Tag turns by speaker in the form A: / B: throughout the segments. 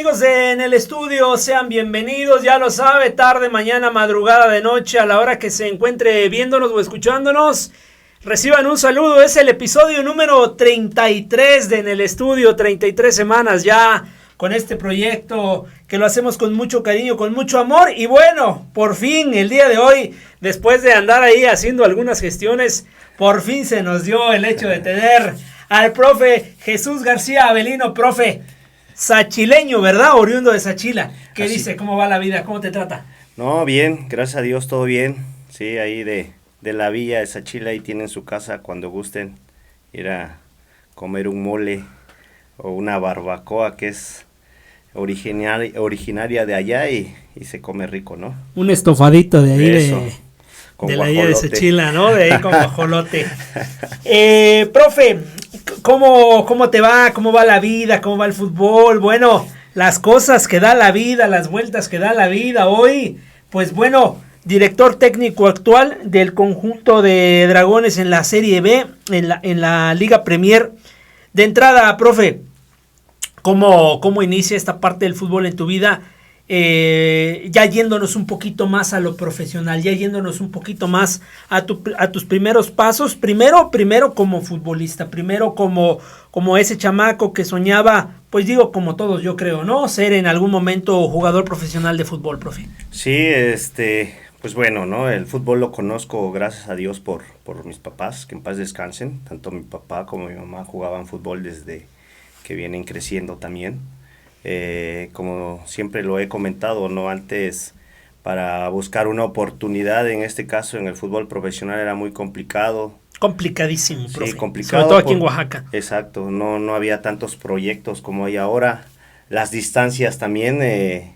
A: amigos de En el Estudio? Sean bienvenidos, ya lo sabe, tarde, mañana, madrugada, de noche, a la hora que se encuentre viéndonos o escuchándonos. Reciban un saludo, es el episodio número 33 de En el Estudio, 33 semanas ya con este proyecto que lo hacemos con mucho cariño, con mucho amor. Y bueno, por fin, el día de hoy, después de andar ahí haciendo algunas gestiones, por fin se nos dio el hecho de tener al profe Jesús García Avelino, profe. Sachileño, ¿verdad? Oriundo de Sachila. ¿Qué
B: Así.
A: dice? ¿Cómo va la vida? ¿Cómo te trata?
B: No, bien, gracias a Dios, todo bien. Sí, ahí de la villa de Sachila, ahí tienen su casa cuando gusten ir a comer un mole o una barbacoa que es originaria de allá y se come rico, ¿no?
A: Un estofadito de ahí
B: Eso, con
A: de la villa de
B: guajolote.
A: Sachila, ¿no? De ahí con guajolote. Profe, ¿cómo te va? ¿Cómo va la vida? ¿Cómo va el fútbol? Bueno, las cosas que da la vida, las vueltas que da la vida hoy. Pues bueno, director técnico actual del conjunto de Dragones en la Serie B, en la Liga Premier. De entrada, profe, ¿cómo inicia esta parte del fútbol en tu vida? Ya yéndonos un poquito más a lo profesional, ya yéndonos un poquito más a tus primeros pasos, primero como futbolista, primero como ese chamaco que soñaba, pues digo como todos yo creo, ¿no? Ser en algún momento jugador profesional de fútbol, profe.
B: Sí, pues bueno, ¿no? El fútbol lo conozco, gracias a Dios, por mis papás, que en paz descansen. Tanto mi papá como mi mamá jugaban fútbol desde que vienen creciendo también. Como siempre lo he comentado, ¿no? Antes, para buscar una oportunidad, en este caso en el fútbol profesional, era muy complicado.
A: Complicadísimo, profe.
B: Sí, complicado.
A: Sobre todo aquí en Oaxaca.
B: Exacto, no había tantos proyectos como hay ahora. Las distancias también,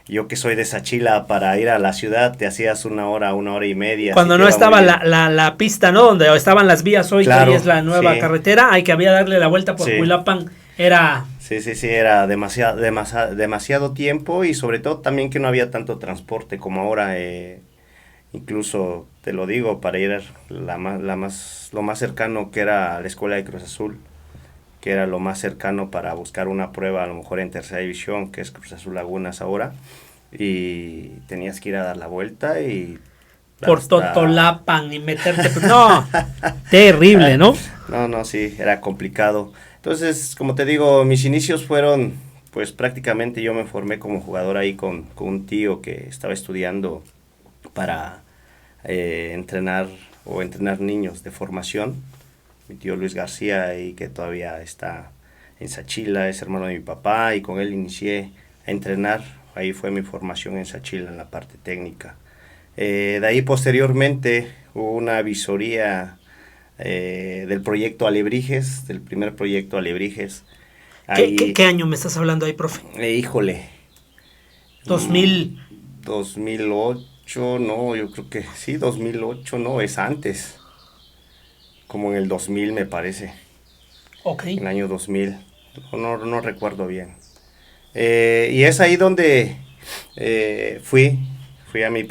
B: yo que soy de Sachila, para ir a la ciudad te hacías una hora y media.
A: Cuando no estaba la pista, ¿no? Donde estaban las vías hoy,
B: Claro,
A: que ahí es la nueva
B: sí.
A: carretera, hay que había darle la vuelta por
B: Sí.
A: Huilapan, era...
B: Sí, era demasiado tiempo y sobre todo también que no había tanto transporte como ahora. Incluso, te lo digo, para ir lo más cercano que era la escuela de Cruz Azul, que era lo más cercano para buscar una prueba, a lo mejor en tercera división, que es Cruz Azul Lagunas ahora, y tenías que ir a dar la vuelta y...
A: por Totolapan y meterte... No, terrible, ¿no?
B: No, sí, era complicado. Entonces, como te digo, mis inicios fueron, pues prácticamente yo me formé como jugador ahí con un tío que estaba estudiando para entrenar niños de formación. Mi tío Luis García, y que todavía está en Sachila, es hermano de mi papá, y con él inicié a entrenar. Ahí fue mi formación en Sachila, en la parte técnica. De ahí posteriormente hubo una visoría del proyecto Alebrijes, del primer proyecto Alebrijes.
A: ¿Qué año me estás hablando ahí, profe?
B: Híjole.
A: 2000.
B: 2008, no, yo creo que sí, 2008, no, es antes. Como en el 2000 me parece.
A: Ok.
B: En el año 2000. No recuerdo bien. Y es ahí donde fui a mi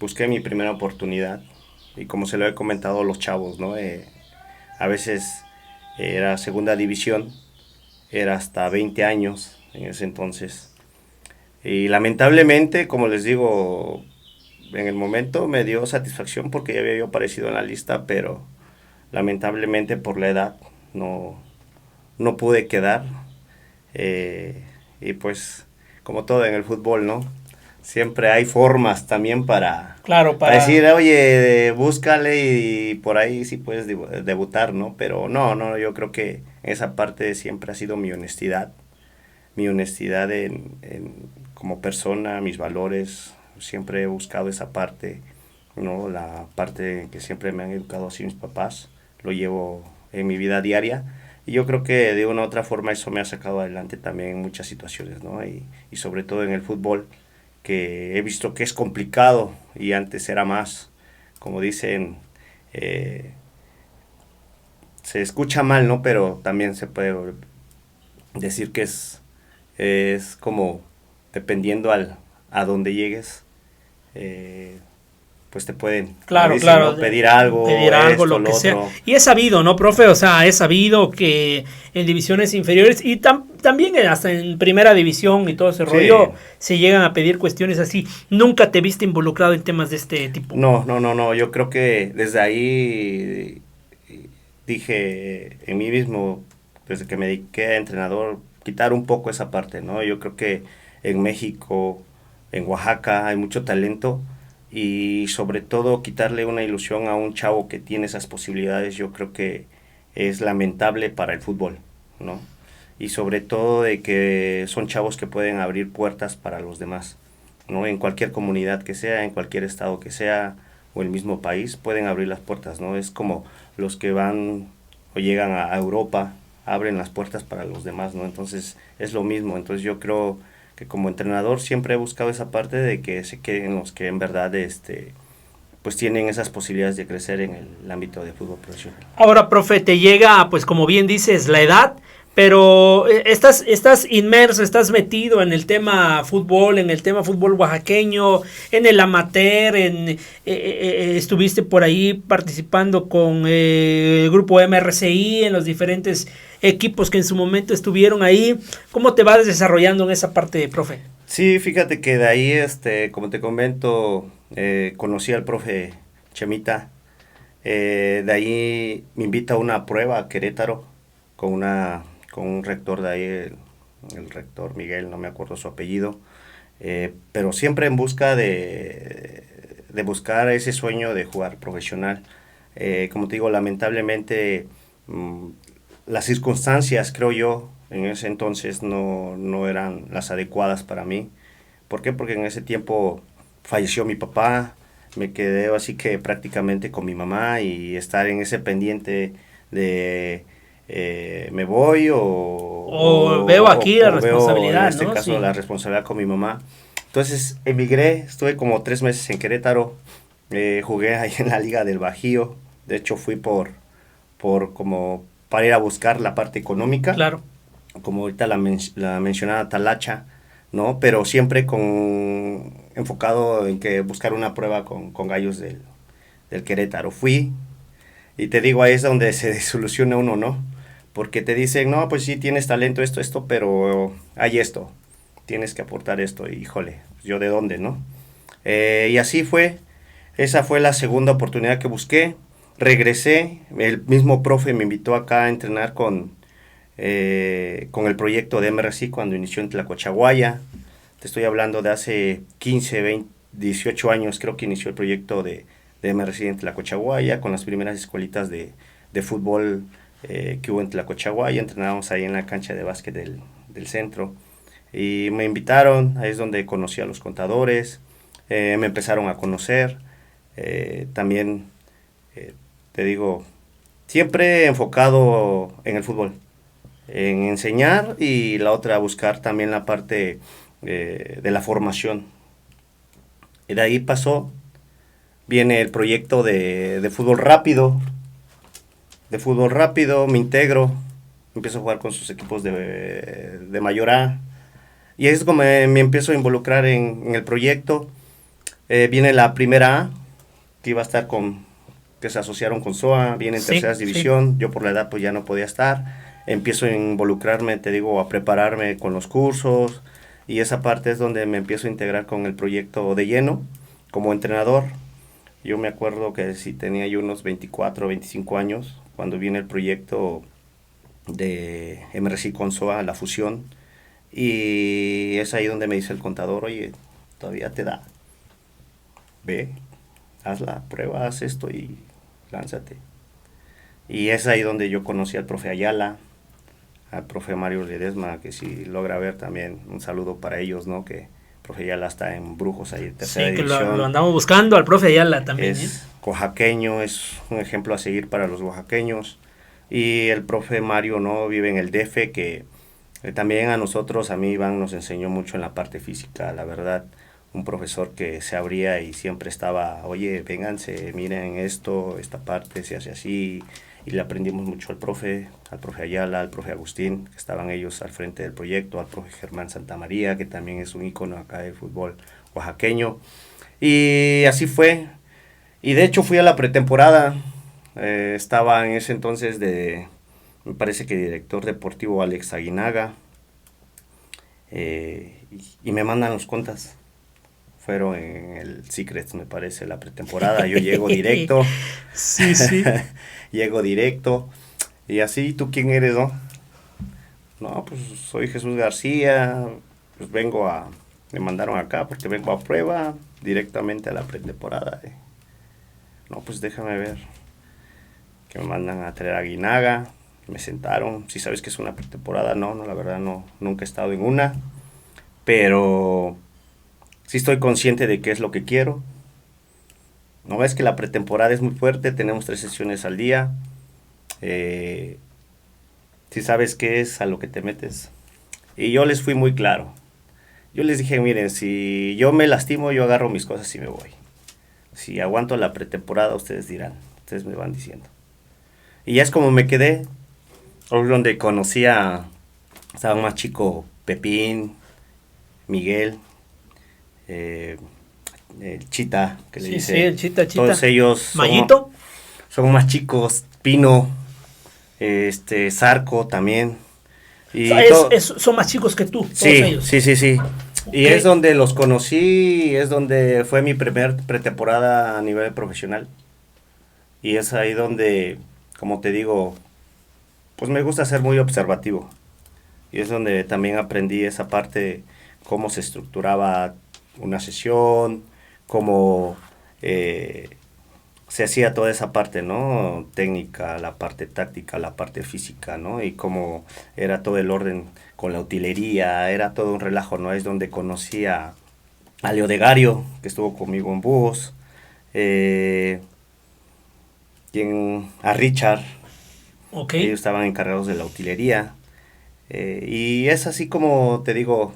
B: busqué mi primera oportunidad. Y como se lo he comentado a los chavos, ¿no? A veces era segunda división, era hasta 20 años en ese entonces. Y lamentablemente, como les digo, en el momento me dio satisfacción porque ya había yo aparecido en la lista, pero lamentablemente por la edad no pude quedar. Y pues, como todo en el fútbol, ¿no? Siempre hay formas también para decir, oye, búscale y por ahí sí puedes debutar, ¿no? Pero no, yo creo que esa parte siempre ha sido mi honestidad como persona, mis valores, siempre he buscado esa parte, ¿no? La parte que siempre me han educado así mis papás, lo llevo en mi vida diaria. Y yo creo que de una u otra forma eso me ha sacado adelante también en muchas situaciones, ¿no? Y sobre todo en el fútbol, que he visto que es complicado y antes era más, como dicen, se escucha mal, ¿no? Pero también se puede decir que es como dependiendo a donde llegues, pues te pueden,
A: Claro,
B: dicen,
A: claro.
B: ¿no? Pedir algo, esto,
A: Lo que
B: lo
A: sea.
B: otro.
A: Y es sabido, ¿no, profe? O sea, es sabido que en divisiones inferiores y también hasta en primera división y todo ese
B: Sí,
A: rollo se llegan a pedir cuestiones así. Nunca te viste involucrado en temas de este tipo.
B: no, yo creo que desde ahí dije en mí mismo, desde que me dediqué a entrenador, quitar un poco esa parte, ¿no? Yo creo que en México, en Oaxaca hay mucho talento y sobre todo quitarle una ilusión a un chavo que tiene esas posibilidades, yo creo que es lamentable para el fútbol, ¿no? Y sobre todo de que son chavos que pueden abrir puertas para los demás, ¿no? En cualquier comunidad que sea, en cualquier estado que sea, o el mismo país, pueden abrir las puertas, ¿no? Es como los que van o llegan a Europa, abren las puertas para los demás, ¿no? Entonces es lo mismo, entonces yo creo que como entrenador siempre he buscado esa parte de que se queden los que en verdad pues tienen esas posibilidades de crecer en el ámbito de fútbol profesional.
A: Ahora, profe, te llega, pues como bien dices, la edad, pero estás inmerso, estás metido en el tema fútbol, en el tema fútbol oaxaqueño, en el amateur, estuviste por ahí participando con el grupo MRCI, en los diferentes equipos que en su momento estuvieron ahí. ¿Cómo te vas desarrollando en esa parte, profe?
B: Sí, fíjate que de ahí, como te comento, conocí al profe Chemita. De ahí me invita a una prueba a Querétaro con un rector de ahí, el rector Miguel, no me acuerdo su apellido, pero siempre en busca de buscar ese sueño de jugar profesional. Como te digo, lamentablemente las circunstancias, creo yo, en ese entonces no eran las adecuadas para mí. ¿Por qué? Porque en ese tiempo falleció mi papá, me quedé así que prácticamente con mi mamá y estar en ese pendiente de me voy
A: O veo aquí la
B: o veo en
A: responsabilidad,
B: este
A: ¿no?
B: caso
A: Sí.
B: la responsabilidad con mi mamá. Entonces emigré, estuve como 3 meses en Querétaro, jugué ahí en la Liga del Bajío, de hecho fui por como para ir a buscar la parte económica,
A: Claro.
B: como ahorita la mencionada Talacha, ¿no? Pero siempre enfocado en que buscar una prueba con gallos del Querétaro. Fui, y te digo, ahí es donde se desilusiona uno, ¿no? Porque te dicen, no, pues sí, tienes talento, esto, pero hay esto, tienes que aportar esto, y híjole, yo de dónde, ¿no? Y así fue, esa fue la segunda oportunidad que busqué, regresé, el mismo profe me invitó acá a entrenar con el proyecto de MRC cuando inició en Tlacochahuaya. Te estoy hablando de hace 15, 20, 18 años, creo que inició el proyecto de MRC en Tlacochahuaya, con las primeras escuelitas de fútbol que hubo en Tlacochahuaya. Entrenábamos ahí en la cancha de básquet del centro. Y me invitaron, ahí es donde conocí a los contadores, me empezaron a conocer. También, te digo, siempre enfocado en el fútbol, en enseñar, y la otra buscar también la parte de la formación. Y de ahí viene el proyecto de fútbol rápido. De fútbol rápido me integro, empiezo a jugar con sus equipos de mayor A. Y es como me empiezo a involucrar en el proyecto. Viene la primera A, que iba a estar que se asociaron con SOA, viene en tercera división. Sí. Yo por la edad pues ya no podía estar. Empiezo a involucrarme, te digo, a prepararme con los cursos, y esa parte es donde me empiezo a integrar con el proyecto de lleno como entrenador. Yo me acuerdo que sí tenía yo unos 24 o 25 años cuando viene el proyecto de MRC con SOA, la fusión, y es ahí donde me dice el contador, oye, todavía te da, ve, haz la prueba, haz esto y lánzate. Y es ahí donde yo conocí al profe Ayala, al profe Mario Ledesma, que si logra ver también, un saludo para ellos, ¿no? Que el profe Ayala está en Brujos ahí, tercera división.
A: Sí, que lo andamos buscando al profe Ayala también.
B: Es oaxaqueño, es un ejemplo a seguir para los oaxaqueños. Y el profe Mario, ¿no? Vive en el DF, que también a nosotros, a mí Iván nos enseñó mucho en la parte física, la verdad. Un profesor que se abría y siempre estaba, oye, vénganse, miren esto, esta parte se hace así. Y le aprendimos mucho al profe Ayala, al profe Agustín, que estaban ellos al frente del proyecto, al profe Germán Santamaría, que también es un ícono acá del fútbol oaxaqueño. Y así fue. Y de hecho fui a la pretemporada, estaba en ese entonces me parece que director deportivo Alex Aguinaga, y me mandan los cuentas. Fueron en el Secrets, me parece, la pretemporada. Yo llego directo.
A: Sí, sí.
B: Llego directo. Y así, ¿tú quién eres, no? No, pues soy Jesús García. Pues me mandaron acá porque vengo a prueba directamente a la pretemporada. No, pues déjame ver. Que me mandan a traer a Aguinaga. Me sentaron. Si sabes que es una pretemporada, no, la verdad no, nunca he estado en una. Pero sí estoy consciente de qué es lo que quiero. No es que la pretemporada es muy fuerte, tenemos 3 sesiones al día. Si sabes qué es a lo que te metes. Y yo les fui muy claro. Yo les dije, miren, si yo me lastimo, yo agarro mis cosas y me voy. Si aguanto la pretemporada, ustedes dirán, ustedes me van diciendo. Y ya es como me quedé. Donde estaba más chico Pepín, Miguel, el Chita, que le dice.
A: Sí, el Chita.
B: Todos ellos
A: Mayito.
B: Son más chicos. Pino, Zarco también. Y
A: son más chicos que tú, todos
B: sí,
A: ellos.
B: Sí.
A: Okay.
B: Y es donde los conocí, es donde fue mi primer pretemporada a nivel profesional. Y es ahí donde, como te digo, pues me gusta ser muy observativo. Y es donde también aprendí esa parte, cómo se estructuraba una sesión, cómo se hacía toda esa parte, ¿no? Técnica, la parte táctica, la parte física, ¿no? Y cómo era todo el orden con la utilería, era todo un relajo, ¿no? Es donde conocí a Leodegario, que estuvo conmigo en bus, a Richard,
A: okay.
B: Ellos estaban encargados de la utilería. Y es así como te digo,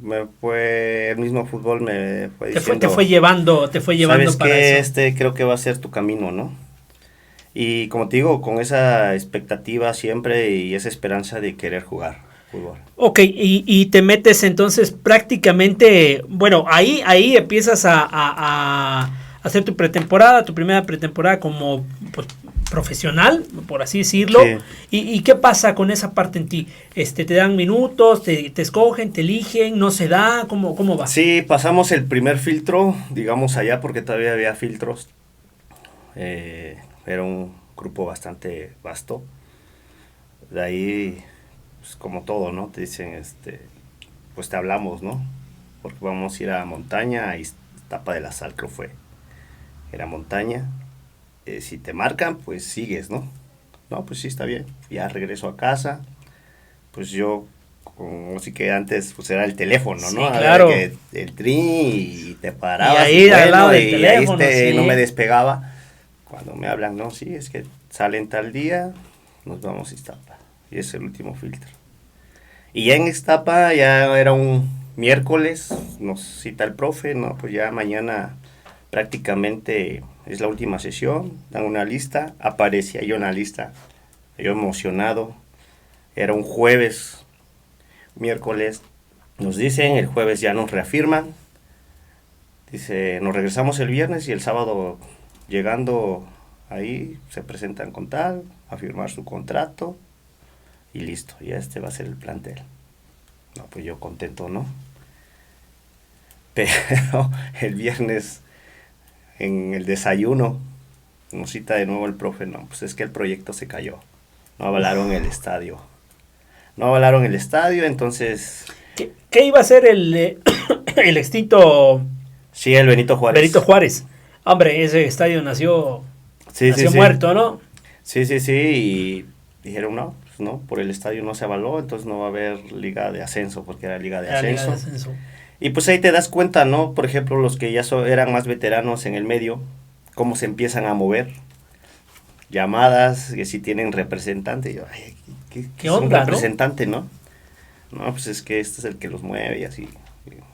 B: el mismo fútbol me fue diciendo,
A: te fue llevando
B: ¿sabes
A: para
B: qué?
A: eso.
B: Creo que va a ser tu camino, ¿no? Y como te digo, con esa expectativa siempre y esa esperanza de querer jugar fútbol.
A: Ok, y te metes entonces prácticamente, bueno, ahí empiezas a hacer tu primera pretemporada como pues, profesional, por así decirlo.
B: Sí.
A: ¿Y qué pasa con esa parte en ti? ¿Te dan minutos, te escogen, te eligen, no se da? ¿Cómo va?
B: Sí, pasamos el primer filtro, digamos allá, porque todavía había filtros. Era un grupo bastante vasto. De ahí, pues, como todo, ¿no? Te dicen, pues te hablamos, ¿no? Porque vamos a ir a montaña, y Iztapa de la Sal creo fue. Era montaña. Si te marcan, pues sigues, ¿no? No, pues sí, está bien. Ya regreso a casa. Pues yo, así que antes, pues era el teléfono, ¿no?
A: Sí, claro.
B: Que el tri y te parabas.
A: Y ahí al lado del teléfono, sí.
B: No me despegaba. Cuando me hablan, no, sí, es que salen tal día, nos vamos a Iztapa. Y es el último filtro. Y ya en Iztapa ya era un miércoles, nos cita el profe, no, pues ya mañana prácticamente es la última sesión, dan una lista, aparecía yo en la lista, yo emocionado, era un jueves, miércoles, nos dicen, el jueves ya nos reafirman, dice, nos regresamos el viernes y el sábado llegando ahí se presentan con tal, a firmar su contrato y listo, ya va a ser el plantel. No, pues yo contento, ¿no? Pero el viernes en el desayuno nos cita de nuevo el profe, no, pues es que el proyecto se cayó, no avalaron el estadio. Entonces...
A: ¿Qué iba a ser el extinto...
B: Sí, el Benito Juárez.
A: Hombre, ese estadio nació muerto, ¿no?
B: Sí, y dijeron no, pues no, por el estadio no se avaló, entonces no va a haber liga de ascenso, porque era liga de ascenso. Y pues ahí te das cuenta, ¿no? Por ejemplo, los que ya eran más veteranos en el medio, cómo se empiezan a mover. Llamadas, que si tienen representante. Yo, ay, ¿qué es un representante, no? No, pues es que este es el que los mueve y así.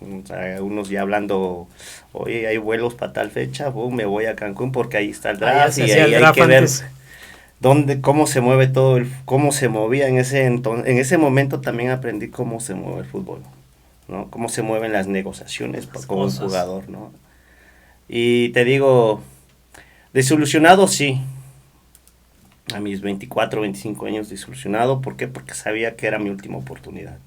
B: O sea, unos ya hablando, oye, hay vuelos para tal fecha, me voy a Cancún porque ahí está el draft y ahí hay que ver cómo se mueve todo, cómo se movía en ese momento también aprendí cómo se mueve el fútbol, ¿no? Cómo se mueven las negociaciones con un jugador, ¿no? Y te digo, Desilusionado, sí. A mis 24, 25 años desilusionado. ¿Por qué? Porque sabía que era mi última oportunidad.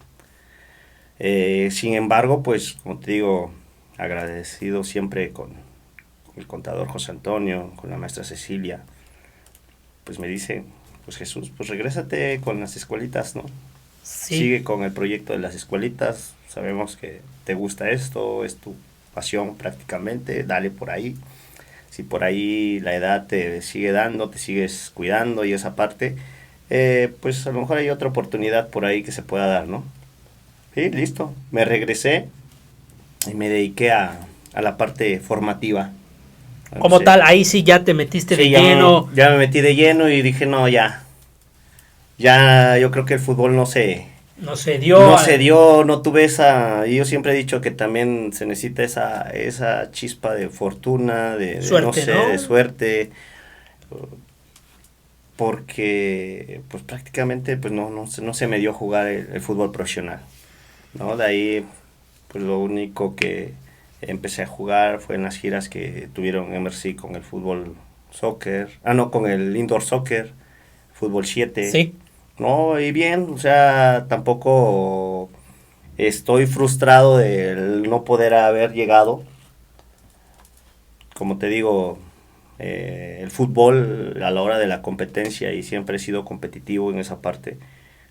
B: Sin embargo, pues, como te digo, agradecido siempre con el contador José Antonio, con la maestra Cecilia. Pues me dice, pues Jesús, pues regrésate con las escuelitas, ¿no?
A: Sí.
B: Sigue con el proyecto de las escuelitas. Sabemos que te gusta esto, es tu pasión prácticamente, dale por ahí. Si por ahí la edad te sigue dando, te sigues cuidando y esa parte, pues a lo mejor hay otra oportunidad por ahí que se pueda dar, ¿no? Sí, listo. Me regresé y me dediqué a la parte formativa.
A: Como
B: Sí.
A: tal, ahí sí ya te metiste
B: Sí,
A: de
B: ya,
A: lleno.
B: ya me metí de lleno y dije, no, ya yo creo que el fútbol no se,
A: No se dio.
B: no se dio, no tuve esa, y yo siempre he dicho que también se necesita esa chispa de fortuna, de no
A: Suerte,
B: sé,
A: ¿no?
B: de suerte, porque pues prácticamente pues no se me dio jugar el fútbol profesional, ¿no? De ahí pues lo único que empecé a jugar fue en las giras que tuvieron MRC con el fútbol soccer, no, con el indoor soccer, fútbol 7.
A: Sí.
B: No, y bien, o sea, tampoco estoy frustrado de no poder haber llegado. Como te digo, el fútbol a la hora de la competencia, y siempre he sido competitivo en esa parte,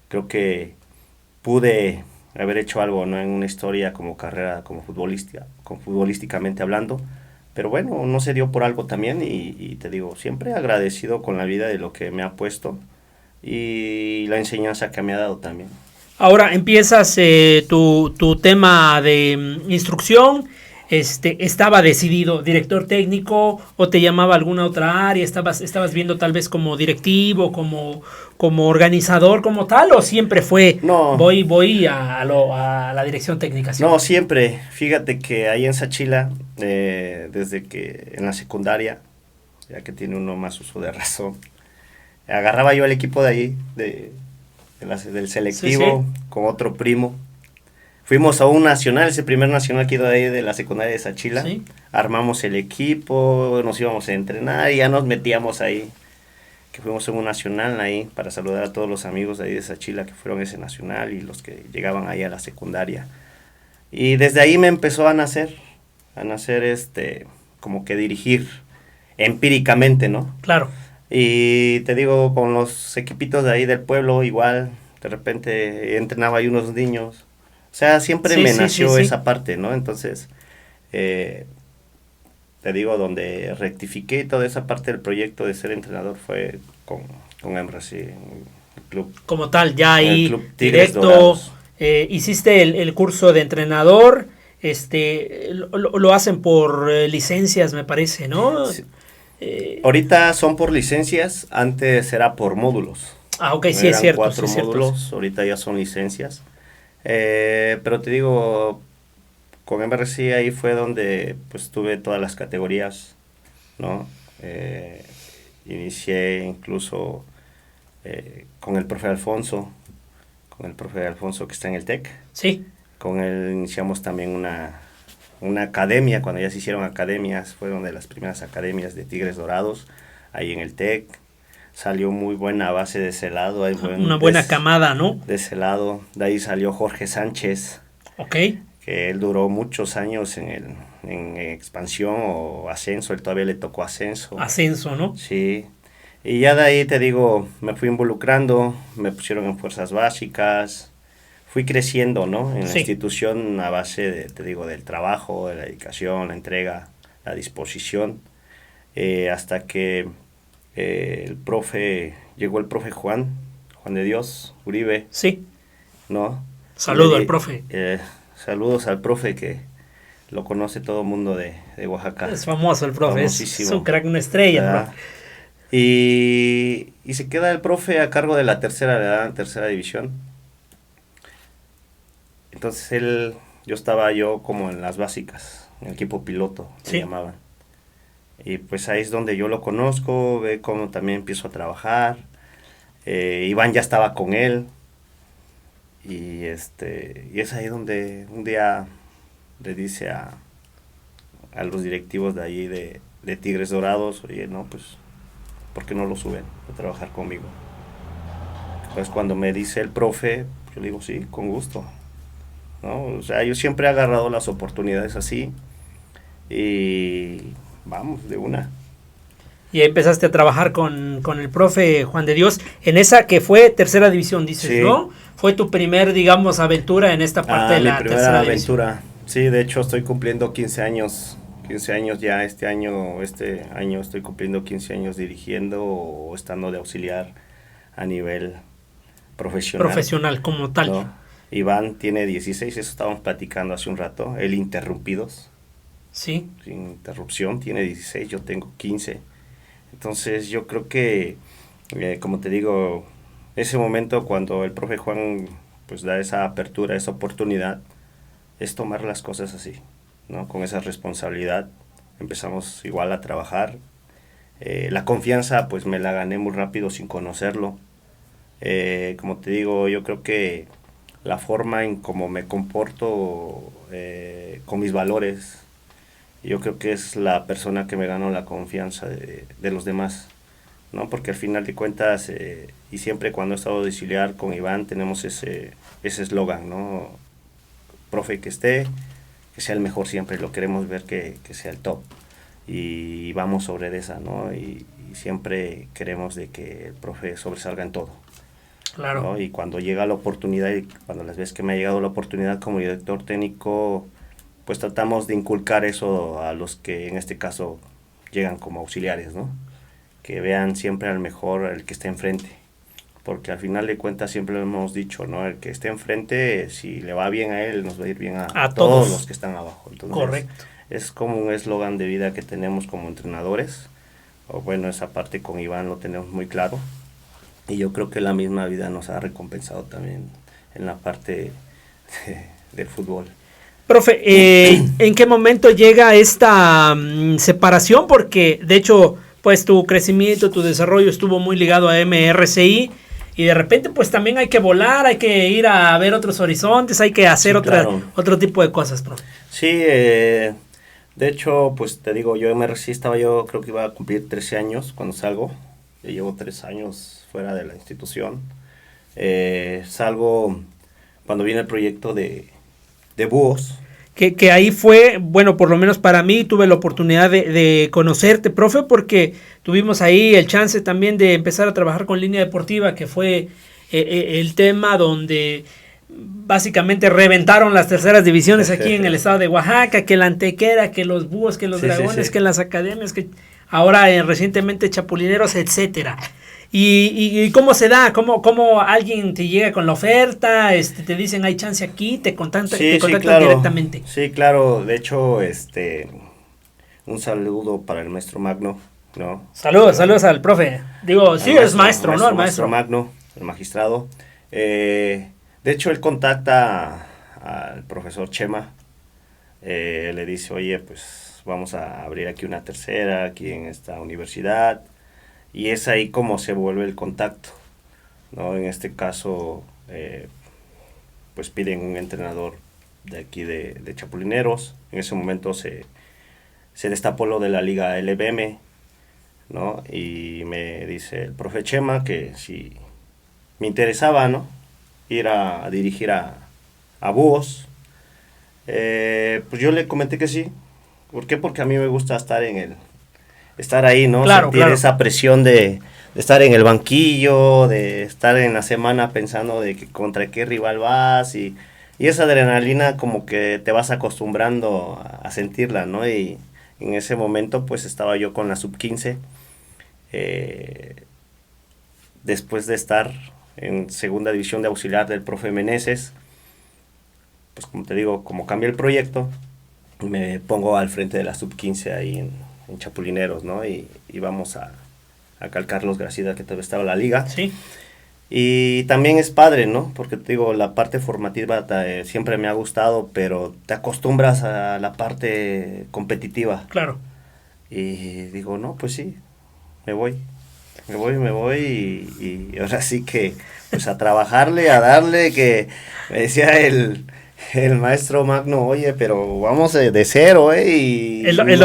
B: creo que pude haber hecho algo, ¿no? En una historia como carrera, como futbolísticamente hablando. Pero bueno, no se dio por algo también y te digo, siempre agradecido con la vida de lo que me ha puesto y la enseñanza que me ha dado también.
A: Ahora empiezas tu tema de instrucción. ¿Estaba decidido director técnico o te llamaba alguna otra área? ¿Estabas viendo tal vez como directivo, como organizador, como tal? ¿O siempre fue
B: No,
A: voy a la dirección técnica?
B: no,
A: Siempre.
B: siempre. Fíjate que ahí en Sachila, desde que en la secundaria, ya que tiene uno más uso de razón, agarraba yo el equipo de ahí, del
A: Sí, sí.
B: selectivo, con otro primo. Fuimos a un nacional, ese primer nacional que iba de ahí de la secundaria de Sachila.
A: Sí.
B: Armamos el equipo, nos íbamos a entrenar y ya nos metíamos ahí. Que fuimos en un nacional ahí para saludar a todos los amigos de ahí de Sachila que fueron a ese nacional y los que llegaban ahí a la secundaria. Y desde ahí me empezó a nacer como que dirigir empíricamente, ¿no?
A: Claro.
B: Y te digo, con los equipitos de ahí del pueblo, igual, de repente entrenaba ahí unos niños. O sea, siempre
A: Sí,
B: me
A: sí, sí,
B: nació
A: sí.
B: esa parte, ¿no? Entonces, eh, te digo, donde rectifiqué toda esa parte del proyecto de ser entrenador fue con Emrasi,
A: Como tal, ya
B: en el
A: ahí
B: club Tigres
A: directo,
B: Dorados.
A: hiciste el curso de entrenador. Lo hacen por licencias, me parece, ¿no?
B: Sí.
A: Eh,
B: Ahorita son por licencias, antes era por módulos.
A: ok, sí es
B: Eran
A: cierto, sí
B: 4
A: es cierto.
B: módulos, ahorita ya son licencias. Pero te digo, con MRC ahí fue donde pues tuve todas las categorías, ¿no? Inicié incluso con el profe Alfonso que está en el TEC.
A: Sí,
B: Con él iniciamos también una academia, cuando ya se hicieron academias, fueron de las primeras academias de Tigres Dorados, ahí en el TEC. Salió muy buena base de ese lado, hay
A: una buena camada, ¿no?
B: de ese lado. De ahí salió Jorge Sánchez,
A: Ok,
B: que él duró muchos años en expansión o ascenso, él todavía le tocó ascenso.
A: ascenso, ¿no?
B: Sí. Y ya de ahí te digo, me fui involucrando, me pusieron en fuerzas básicas, fui creciendo, ¿no? En la
A: Sí.
B: institución a base de, te digo, del trabajo, de la dedicación, la entrega, la disposición, hasta que llegó el profe Juan de Dios Uribe,
A: Sí,
B: ¿no? Y
A: saludo al profe.
B: saludos al profe que lo conoce todo el mundo de Oaxaca,
A: Es famoso el profe, es un
B: famosísimo,
A: crack, una estrella el profe.
B: ¿verdad? Y se queda el profe a cargo de la tercera división. Entonces yo estaba como en las básicas, en el equipo piloto, me
A: Sí.
B: llamaban. Y pues ahí es donde yo lo conozco, ve cómo también empiezo a trabajar. Iván ya estaba con él. Y es ahí donde un día le dice a los directivos de ahí de Tigres Dorados, oye, no, pues, ¿por qué no lo suben a trabajar conmigo? Pues cuando me dice el profe, yo le digo, sí, con gusto, ¿no? O sea, yo siempre he agarrado las oportunidades así y vamos, de una.
A: Y ahí empezaste a trabajar con el profe Juan de Dios en esa que fue tercera división, dices,
B: Sí.
A: ¿no? Fue tu primer, digamos, aventura en esta parte de
B: Mi
A: la
B: primera
A: tercera
B: aventura.
A: división.
B: Sí, de hecho estoy cumpliendo 15 años ya este año estoy cumpliendo 15 años dirigiendo o estando de auxiliar a nivel profesional,
A: Profesional como tal.
B: ¿no? Iván tiene 16, eso estábamos platicando hace un rato, el Interrumpidos,
A: Sí,
B: sin interrupción, tiene 16, yo tengo 15. Entonces yo creo que, como te digo, ese momento cuando el profe Juan pues da esa apertura, esa oportunidad, es tomar las cosas así, ¿no? Con esa responsabilidad empezamos igual a trabajar. La confianza pues me la gané muy rápido sin conocerlo. Como te digo, yo creo que la forma en cómo me comporto con mis valores, yo creo que es la persona que me ganó la confianza de los demás, ¿no? Porque al final de cuentas, y siempre cuando he estado de auxiliar con Iván, tenemos ese eslogan, ¿no? Profe, que sea el mejor siempre, lo queremos ver que sea el top. Y vamos sobre esa, ¿no? Y siempre queremos de que el profe sobresalga en todo,
A: claro.
B: ¿no? Y cuando llega la oportunidad, y cuando las veces que me ha llegado la oportunidad como director técnico, pues tratamos de inculcar eso a los que en este caso llegan como auxiliares, ¿no? Que vean siempre al mejor, el que está enfrente. Porque al final de cuentas siempre lo hemos dicho, ¿no? El que esté enfrente, si le va bien a él, nos va a ir bien a todos los que están abajo. Entonces,
A: correcto.
B: es como un eslogan de vida que tenemos como entrenadores. O bueno, esa parte con Iván lo tenemos muy claro. Y yo creo que la misma vida nos ha recompensado también en la parte del fútbol.
A: Profe, ¿en qué momento llega esta separación? Porque, de hecho, pues tu crecimiento, tu desarrollo estuvo muy ligado a MRCI y de repente, pues también hay que volar, hay que ir a ver otros horizontes, hay que hacer
B: Sí, claro.
A: otro tipo de cosas, profe.
B: Sí, de hecho, pues te digo, yo MRCI yo creo que iba a cumplir 13 años cuando salgo. Yo llevo 3 años fuera de la institución. Salgo cuando viene el proyecto de Búhos.
A: Que ahí fue, bueno, por lo menos para mí, tuve la oportunidad de conocerte, profe, porque tuvimos ahí el chance también de empezar a trabajar con Línea Deportiva, que fue el tema donde básicamente reventaron las terceras divisiones aquí en el estado de Oaxaca, que la Antequera, que los Búhos, que los Dragones, que las academias, que ahora recientemente Chapulineros, etcétera. ¿Y cómo se da? ¿Cómo alguien te llega con la oferta? Te dicen hay chance aquí, te contactan
B: Claro,
A: directamente.
B: Sí, claro. De hecho, un saludo para el maestro Magno, ¿no?
A: Saludos al profe. Digo, sí, es maestro, ¿no? El maestro.
B: Magno, el magistrado. De hecho, él contacta al profesor Chema. Le dice, oye, pues vamos a abrir aquí una tercera, aquí en esta universidad. Y es ahí como se vuelve el contacto, ¿no? En este caso, pues piden un entrenador de aquí de Chapulineros. En ese momento se destapó lo de la liga LBM, ¿no? Y me dice el profe Chema que si me interesaba, ¿no? Ir a dirigir a Búhos. Pues yo le comenté que sí. ¿Por qué? Porque a mí me gusta estar ahí, ¿no?
A: Claro,
B: Sentir
A: claro.
B: esa presión de estar en el banquillo, de estar en la semana pensando de que contra qué rival vas y esa adrenalina como que te vas acostumbrando a sentirla, ¿no? Y en ese momento pues estaba yo con la sub-15, después de estar en segunda división de auxiliar del profe Meneses, pues como te digo, como cambia el proyecto, me pongo al frente de la sub-15 ahí en Chapulineros, ¿no? Y vamos a calcar los Gracida, que todavía estaba la liga.
A: Sí.
B: Y también es padre, ¿no? Porque te digo, la parte formativa siempre me ha gustado, pero te acostumbras a la parte competitiva.
A: Claro.
B: Y digo, no, pues sí, me voy y ahora sí que, pues a trabajarle, a darle, que me decía el el maestro Magno, oye, pero vamos de cero, y
A: Es lo que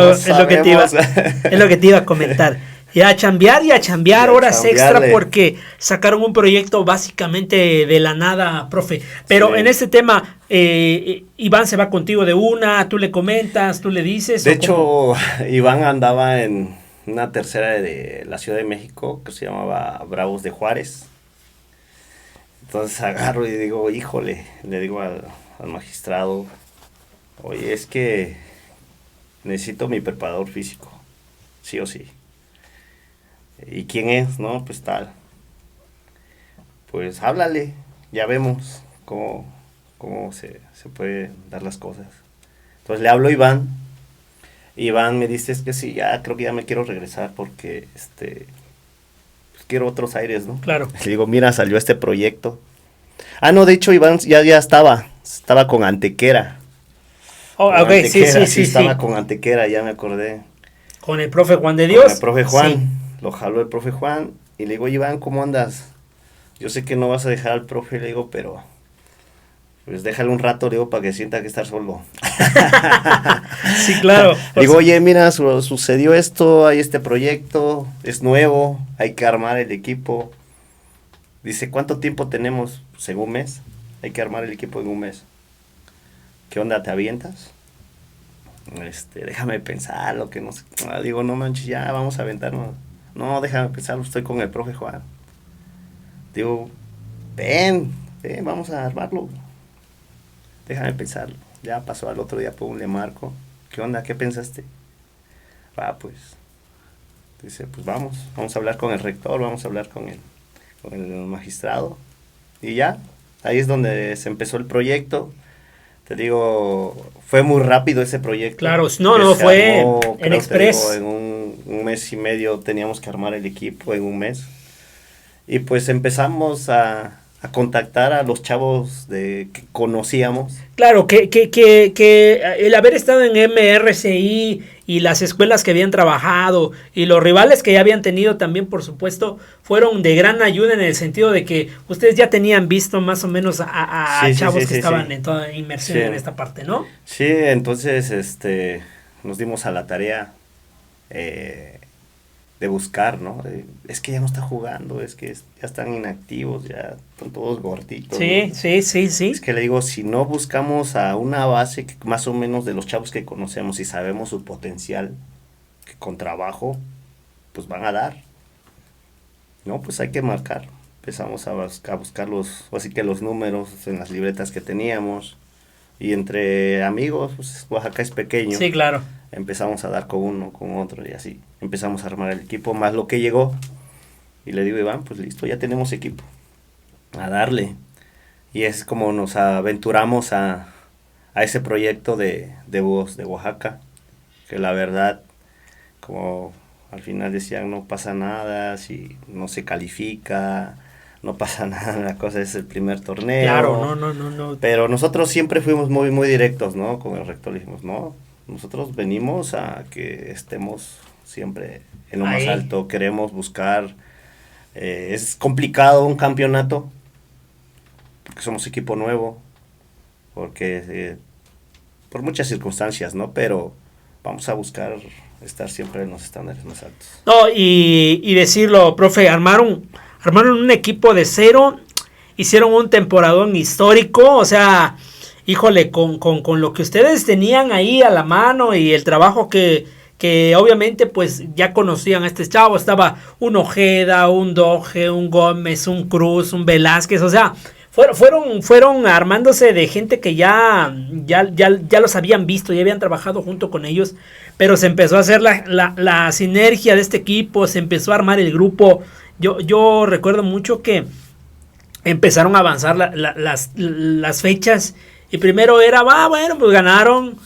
A: te iba, es lo que te iba a comentar. Y a chambear horas extra porque sacaron un proyecto básicamente de la nada, profe. Pero sí, en este tema, Iván se va contigo de una, tú le comentas, tú le dices.
B: De hecho, Iván andaba en una tercera de la Ciudad de México que se llamaba Bravos de Juárez. Entonces agarro y digo, híjole, le digo al magistrado, oye, es que necesito mi preparador físico, sí o sí. ¿Y quién es? No, pues tal. Pues háblale, ya vemos cómo se pueden dar las cosas. Entonces le hablo a Iván. Iván me dice, es que sí, ya creo que ya me quiero regresar porque pues quiero otros aires, ¿no?
A: Claro.
B: Le digo, mira, salió este proyecto. Ah, no, de hecho Iván ya estaba con Antequera.
A: Oh, ok,
B: Antequera, sí. Estaba con Antequera, ya me acordé.
A: Con el profe Juan de Dios.
B: Con el profe Juan.
A: Sí.
B: Lo jaló el profe Juan y le digo, Iván, ¿cómo andas? Yo sé que no vas a dejar al profe, le digo, pero pues déjale un rato, le digo, para que sienta que estar solo.
A: Sí, claro.
B: Le digo, oye, mira, sucedió esto, hay este proyecto, es nuevo, hay que armar el equipo. Dice, ¿cuánto tiempo tenemos? Pues en un mes, hay que armar el equipo en un mes. ¿Qué onda, te avientas? Déjame pensar, lo que no sé. Digo, no manches, ya vamos a aventarnos. No, déjame pensar, estoy con el profe Juan. Digo, ven, vamos a armarlo. Déjame pensarlo. Ya pasó al otro día, le marco. ¿Qué onda? ¿Qué pensaste? Pues. Dice, pues vamos a hablar con el rector, vamos a hablar con el magistrado. Y ya, ahí es donde se empezó el proyecto. Te digo, fue muy rápido ese proyecto.
A: Claro, no, fue
B: armó,
A: en express.
B: Digo, en un mes y medio teníamos que armar el equipo, en un mes. Y pues empezamos a contactar a los chavos que conocíamos.
A: Claro, que el haber estado en MRCI y las escuelas que habían trabajado y los rivales que ya habían tenido también, por supuesto, fueron de gran ayuda en el sentido de que ustedes ya tenían visto más o menos a chavos que estaban en toda inmersión en esta parte, ¿no?
B: Sí, entonces nos dimos a la tarea de buscar, ¿no? Es que ya no está jugando, es que ya están inactivos, ya están todos gorditos.
A: Sí,
B: ¿no?
A: sí.
B: Es que le digo, si no buscamos a una base que más o menos de los chavos que conocemos y sabemos su potencial, que con trabajo, pues van a dar. No, pues hay que marcar. Empezamos a buscar así que los números en las libretas que teníamos. Y entre amigos, pues Oaxaca es pequeño.
A: Sí, claro.
B: Empezamos a dar con uno, con otro y así. Empezamos a armar el equipo, más lo que llegó. Y le digo, Iván, pues listo, ya tenemos equipo. A darle. Y es como nos aventuramos a ese proyecto de Búhos de Oaxaca. Que la verdad, como al final decían, no pasa nada, si no se califica, no pasa nada, la cosa es el primer torneo.
A: Claro, no.
B: Pero nosotros siempre fuimos muy, muy directos, ¿no? Con el rector le dijimos, no, nosotros venimos a que estemos siempre en lo más alto, queremos buscar, es complicado un campeonato, porque somos equipo nuevo, porque por muchas circunstancias, ¿no? Pero vamos a buscar estar siempre en los estándares más altos.
A: No, y decirlo, profe, armaron un equipo de cero, hicieron un temporadón histórico, o sea, híjole, con lo que ustedes tenían ahí a la mano y el trabajo que obviamente pues ya conocían a este chavo, estaba un Ojeda, un Doge, un Gómez, un Cruz, un Velázquez, o sea, fueron armándose de gente que ya los habían visto, ya habían trabajado junto con ellos, pero se empezó a hacer la sinergia de este equipo, se empezó a armar el grupo. Yo recuerdo mucho que empezaron a avanzar las fechas y primero era, bueno, pues ganaron,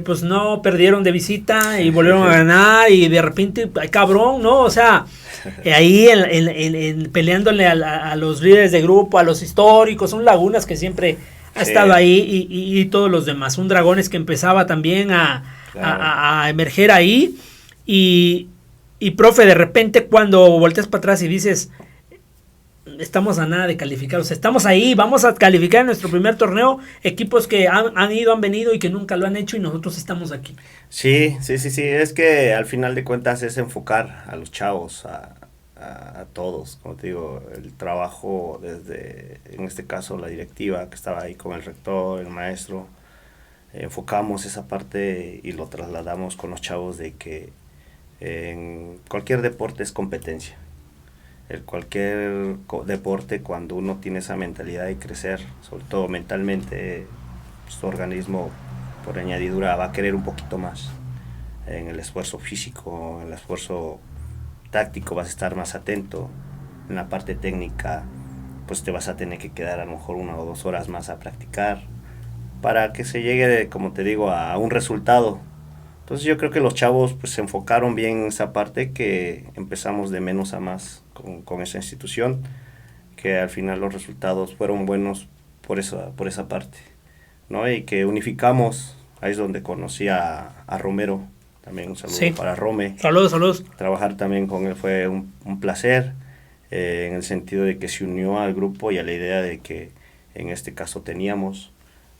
A: pues no perdieron de visita y volvieron a ganar y de repente, ay, cabrón, ¿no? O sea, ahí peleándole a los líderes de grupo, a los históricos, son Lagunas que siempre ha estado ahí y todos los demás, un Dragones que empezaba también a emerger ahí y profe, de repente cuando volteas para atrás y dices, estamos a nada de calificar, o sea, estamos ahí, vamos a calificar en nuestro primer torneo, equipos que han ido, han venido y que nunca lo han hecho y nosotros estamos aquí.
B: Sí, sí, sí, sí, es que al final de cuentas es enfocar a los chavos, a todos, como te digo, el trabajo desde, en este caso, la directiva que estaba ahí con el rector, el maestro, enfocamos esa parte y lo trasladamos con los chavos de que en cualquier deporte es competencia. El cualquier deporte, cuando uno tiene esa mentalidad de crecer, sobre todo mentalmente, su organismo por añadidura va a querer un poquito más. En el esfuerzo físico, en el esfuerzo táctico vas a estar más atento. En la parte técnica, pues te vas a tener que quedar a lo mejor 1 o 2 horas más a practicar para que se llegue, como te digo, a un resultado. Entonces yo creo que los chavos pues se enfocaron bien en esa parte, que empezamos de menos a más con esa institución, que al final los resultados fueron buenos por esa parte, ¿no? Y que unificamos, ahí es donde conocí a Romero, también un saludo para Rome.
A: Saludos, saludos.
B: Trabajar también con él fue un placer, en el sentido de que se unió al grupo y a la idea de que en este caso teníamos,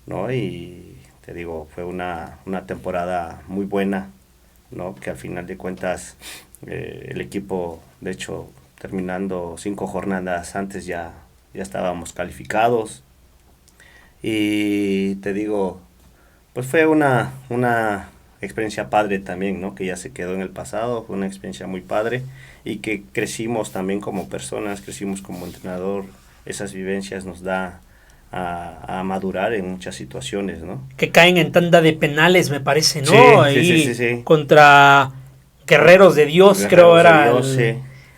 B: ¿no? Y te digo, fue una temporada muy buena, ¿no? Que al final de cuentas el equipo, de hecho, terminando 5 jornadas antes ya estábamos calificados. Y te digo, pues fue una experiencia padre también, ¿no? Que ya se quedó en el pasado, fue una experiencia muy padre y que crecimos también como personas, crecimos como entrenador. Esas vivencias nos da a madurar en muchas situaciones, ¿no?
A: Que caen en tanda de penales, me parece, ¿no?
B: Sí,
A: ahí
B: sí.
A: Contra Guerreros de Dios,
B: Guerreros
A: creo
B: de
A: era
B: Dios, sí.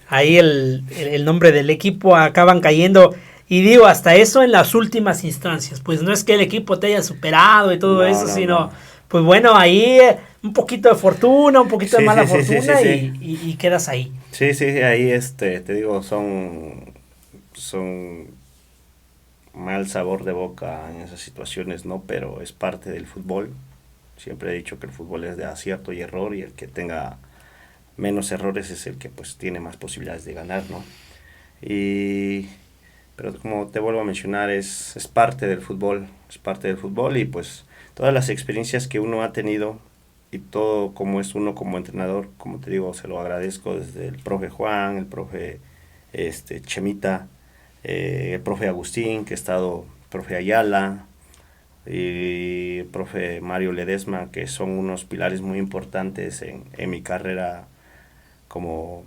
A: ahí el nombre del equipo, acaban cayendo. Y digo, hasta eso en las últimas instancias, pues no es que el equipo te haya superado y todo eso, sino, pues bueno, ahí un poquito de fortuna, un poquito de mala fortuna y quedas ahí.
B: Sí, ahí te digo, son mal sabor de boca en esas situaciones, ¿no? Pero es parte del fútbol. Siempre he dicho que el fútbol es de acierto y error, y el que tenga menos errores es el que pues tiene más posibilidades de ganar, ¿no? Pero como te vuelvo a mencionar, es parte del fútbol, y pues todas las experiencias que uno ha tenido y todo como es uno como entrenador, como te digo, se lo agradezco desde el profe Juan, el profe Chemita, el profe Agustín, que ha estado, profe Ayala y el profe Mario Ledesma, que son unos pilares muy importantes en mi carrera como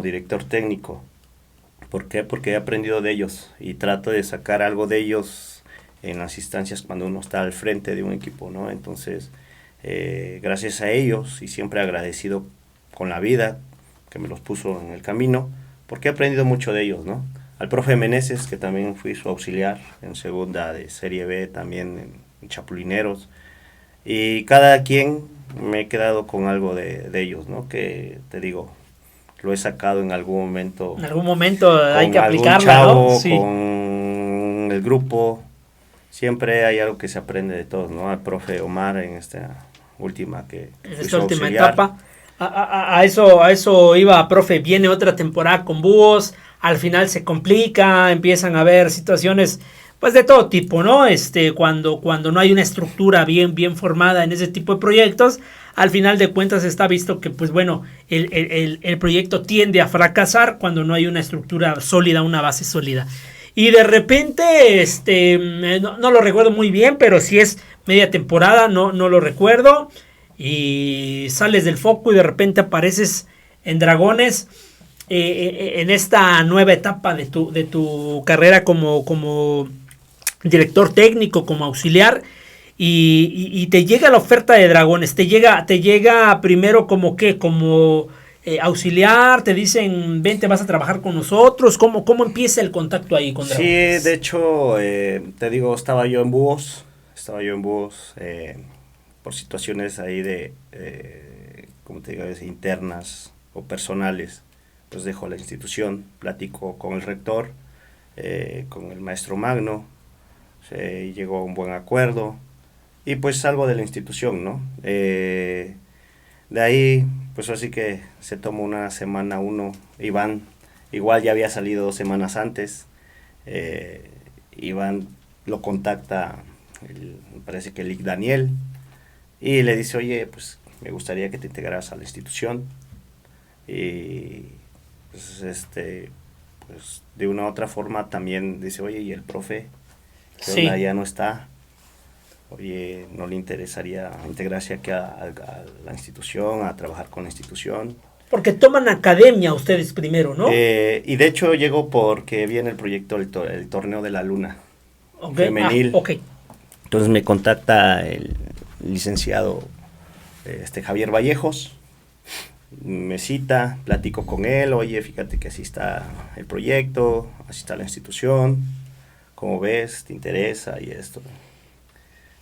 B: director técnico. ¿Por qué? Porque he aprendido de ellos y trato de sacar algo de ellos en las instancias cuando uno está al frente de un equipo, ¿no? Entonces, gracias a ellos, y siempre agradecido con la vida que me los puso en el camino, porque he aprendido mucho de ellos, ¿no? Al profe Meneses, que también fui su auxiliar en segunda de Serie B, también en Chapulineros, y cada quien me he quedado con algo de ellos, ¿no? Que te digo, lo he sacado en algún momento.
A: En algún momento hay que aplicarla,
B: chavo,
A: ¿no? Sí.
B: Con el grupo, siempre hay algo que se aprende de todos, ¿no? Al profe Omar en esta última
A: etapa. A eso iba, profe. Viene otra temporada con búhos, al final se complica, empiezan a haber situaciones pues de todo tipo, ¿no? Cuando no hay una estructura bien formada en ese tipo de proyectos, al final de cuentas está visto que, pues bueno, el proyecto tiende a fracasar cuando no hay una estructura sólida, una base sólida. Y de repente, no lo recuerdo muy bien, pero si es media temporada, no lo recuerdo. Y sales del foco y de repente apareces en Dragones, en esta nueva etapa de tu carrera como director técnico, como auxiliar. Y te llega la oferta de Dragones, te llega primero como auxiliar, te dicen, vente, vas a trabajar con nosotros. ¿Cómo empieza el contacto ahí con Dragones?
B: Sí, de hecho, te digo, estaba yo en Búhos, por situaciones ahí como te digo, internas o personales, pues dejo la institución, platico con el rector, con el maestro Magno, se llegó a un buen acuerdo, y pues salgo de la institución, ¿no? De ahí, pues así que se tomó una semana Iván, igual ya había salido 2 semanas antes. Iván lo contacta, me parece que el Daniel, y le dice, oye, pues me gustaría que te integraras a la institución. Y pues pues de una u otra forma también dice, oye, y el profe, ¿qué onda?
A: Sí.
B: Ya no está. Oye, ¿no le interesaría integrarse aquí a la institución, a trabajar con la institución?
A: Porque toman academia ustedes primero, ¿no?
B: Y de hecho llegó porque viene el proyecto, el torneo de la luna
A: Ok.
B: femenil.
A: Ok.
B: Entonces me contacta el licenciado Javier Vallejos, me cita, platico con él, oye, fíjate que así está el proyecto, así está la institución, ¿cómo ves? ¿Te interesa? Y esto.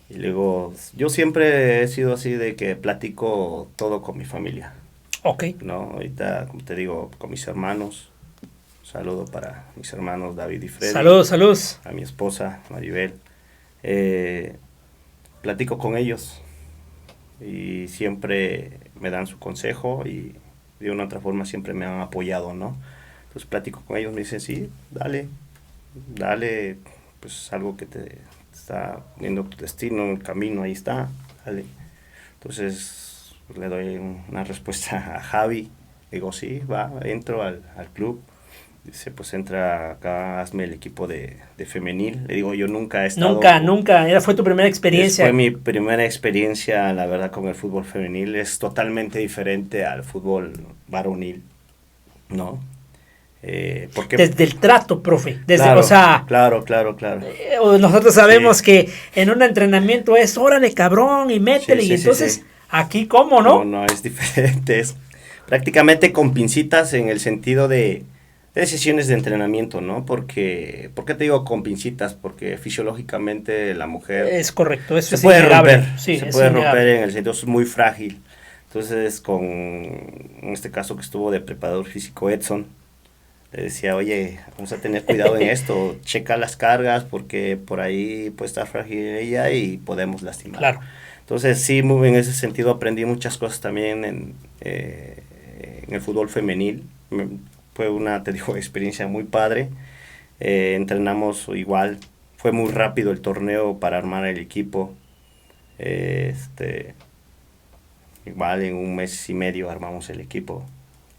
B: Y luego, yo siempre he sido así de que platico todo con mi familia,
A: Ok.
B: ¿no? Ahorita, como te digo, con mis hermanos, un saludo para mis hermanos David y Freddy,
A: Saludos, saludos.
B: a mi esposa Maribel, eh, platico con ellos y siempre me dan su consejo y de una u otra forma siempre me han apoyado, ¿no? Entonces platico con ellos, me dicen, sí, dale, dale, pues algo que te está viendo tu destino, el camino, ahí está, dale. Entonces pues, le doy una respuesta a Javi, digo, sí, va, entro al club. Dice, pues entra acá, hazme el equipo de femenil. Le digo, yo nunca he estado...
A: Nunca. Fue tu primera
B: Fue
A: experiencia.
B: mi primera experiencia, la verdad, con el fútbol femenil. Es totalmente diferente al fútbol varonil, ¿no? Porque...
A: Desde el trato, profe.
B: Claro,
A: O sea,
B: claro.
A: nosotros sabemos
B: Sí,
A: que en un entrenamiento es órale, cabrón, y métele. Y
B: sí.
A: entonces, aquí, ¿cómo,
B: No,
A: no?
B: no, es diferente. Es prácticamente con pincitas en el sentido de sesiones de entrenamiento, ¿no? Porque, ¿por qué te digo con pincitas? Porque fisiológicamente la mujer
A: Es correcto, eso
B: se
A: es
B: puede
A: innegable.
B: romper,
A: Sí,
B: se
A: es
B: puede romper
A: innegable.
B: en el sentido, es muy frágil. Entonces, en este caso que estuvo de preparador físico Edson, le decía, oye, vamos a tener cuidado en esto, checa las cargas porque por ahí puede estar frágil ella y podemos lastimar.
A: Claro.
B: Entonces, sí, muy en ese sentido aprendí muchas cosas también en el fútbol femenil. Fue una, te digo, experiencia muy padre. Entrenamos igual, fue muy rápido el torneo para armar el equipo. Eh, este, Igual en un mes y medio armamos el equipo.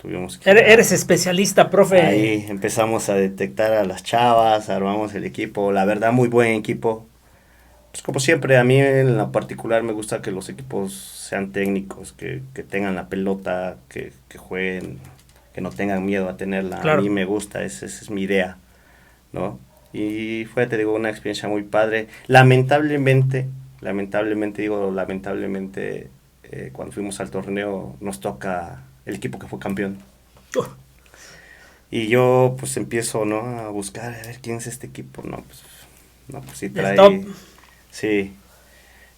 B: Tuvimos que ir
A: Eres especialista, profe.
B: ahí empezamos a detectar a las chavas, armamos el equipo. La verdad, muy buen equipo. Pues como siempre, a mí en lo particular me gusta que los equipos sean técnicos, que tengan la pelota, que jueguen, que no tengan miedo a tenerla. A mí
A: Claro.
B: me gusta, esa es mi idea, ¿no? Y fue, te digo, una experiencia muy padre. Lamentablemente, cuando fuimos al torneo nos toca el equipo que fue campeón.
A: Uh,
B: Y yo pues empiezo, ¿no? A buscar, a ver quién es este equipo, no, pues sí
A: el top.
B: trae, sí,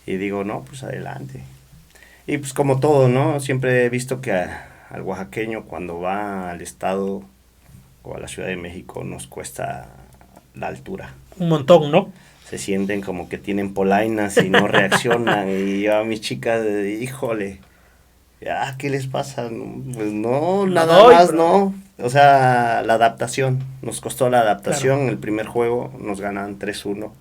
B: y digo, no, pues adelante. Y pues como todo, ¿no? Siempre he visto que al oaxaqueño cuando va al estado o a la Ciudad de México nos cuesta la altura.
A: Un montón, ¿no?
B: Se sienten como que tienen polainas y no reaccionan. Y yo a mis chicas, híjole, ¿qué les pasa? Pues no,
A: Lo
B: nada
A: doy,
B: más,
A: profe.
B: no. O sea, la adaptación. Nos costó la
A: Claro.
B: adaptación. El primer juego nos ganan 3-1.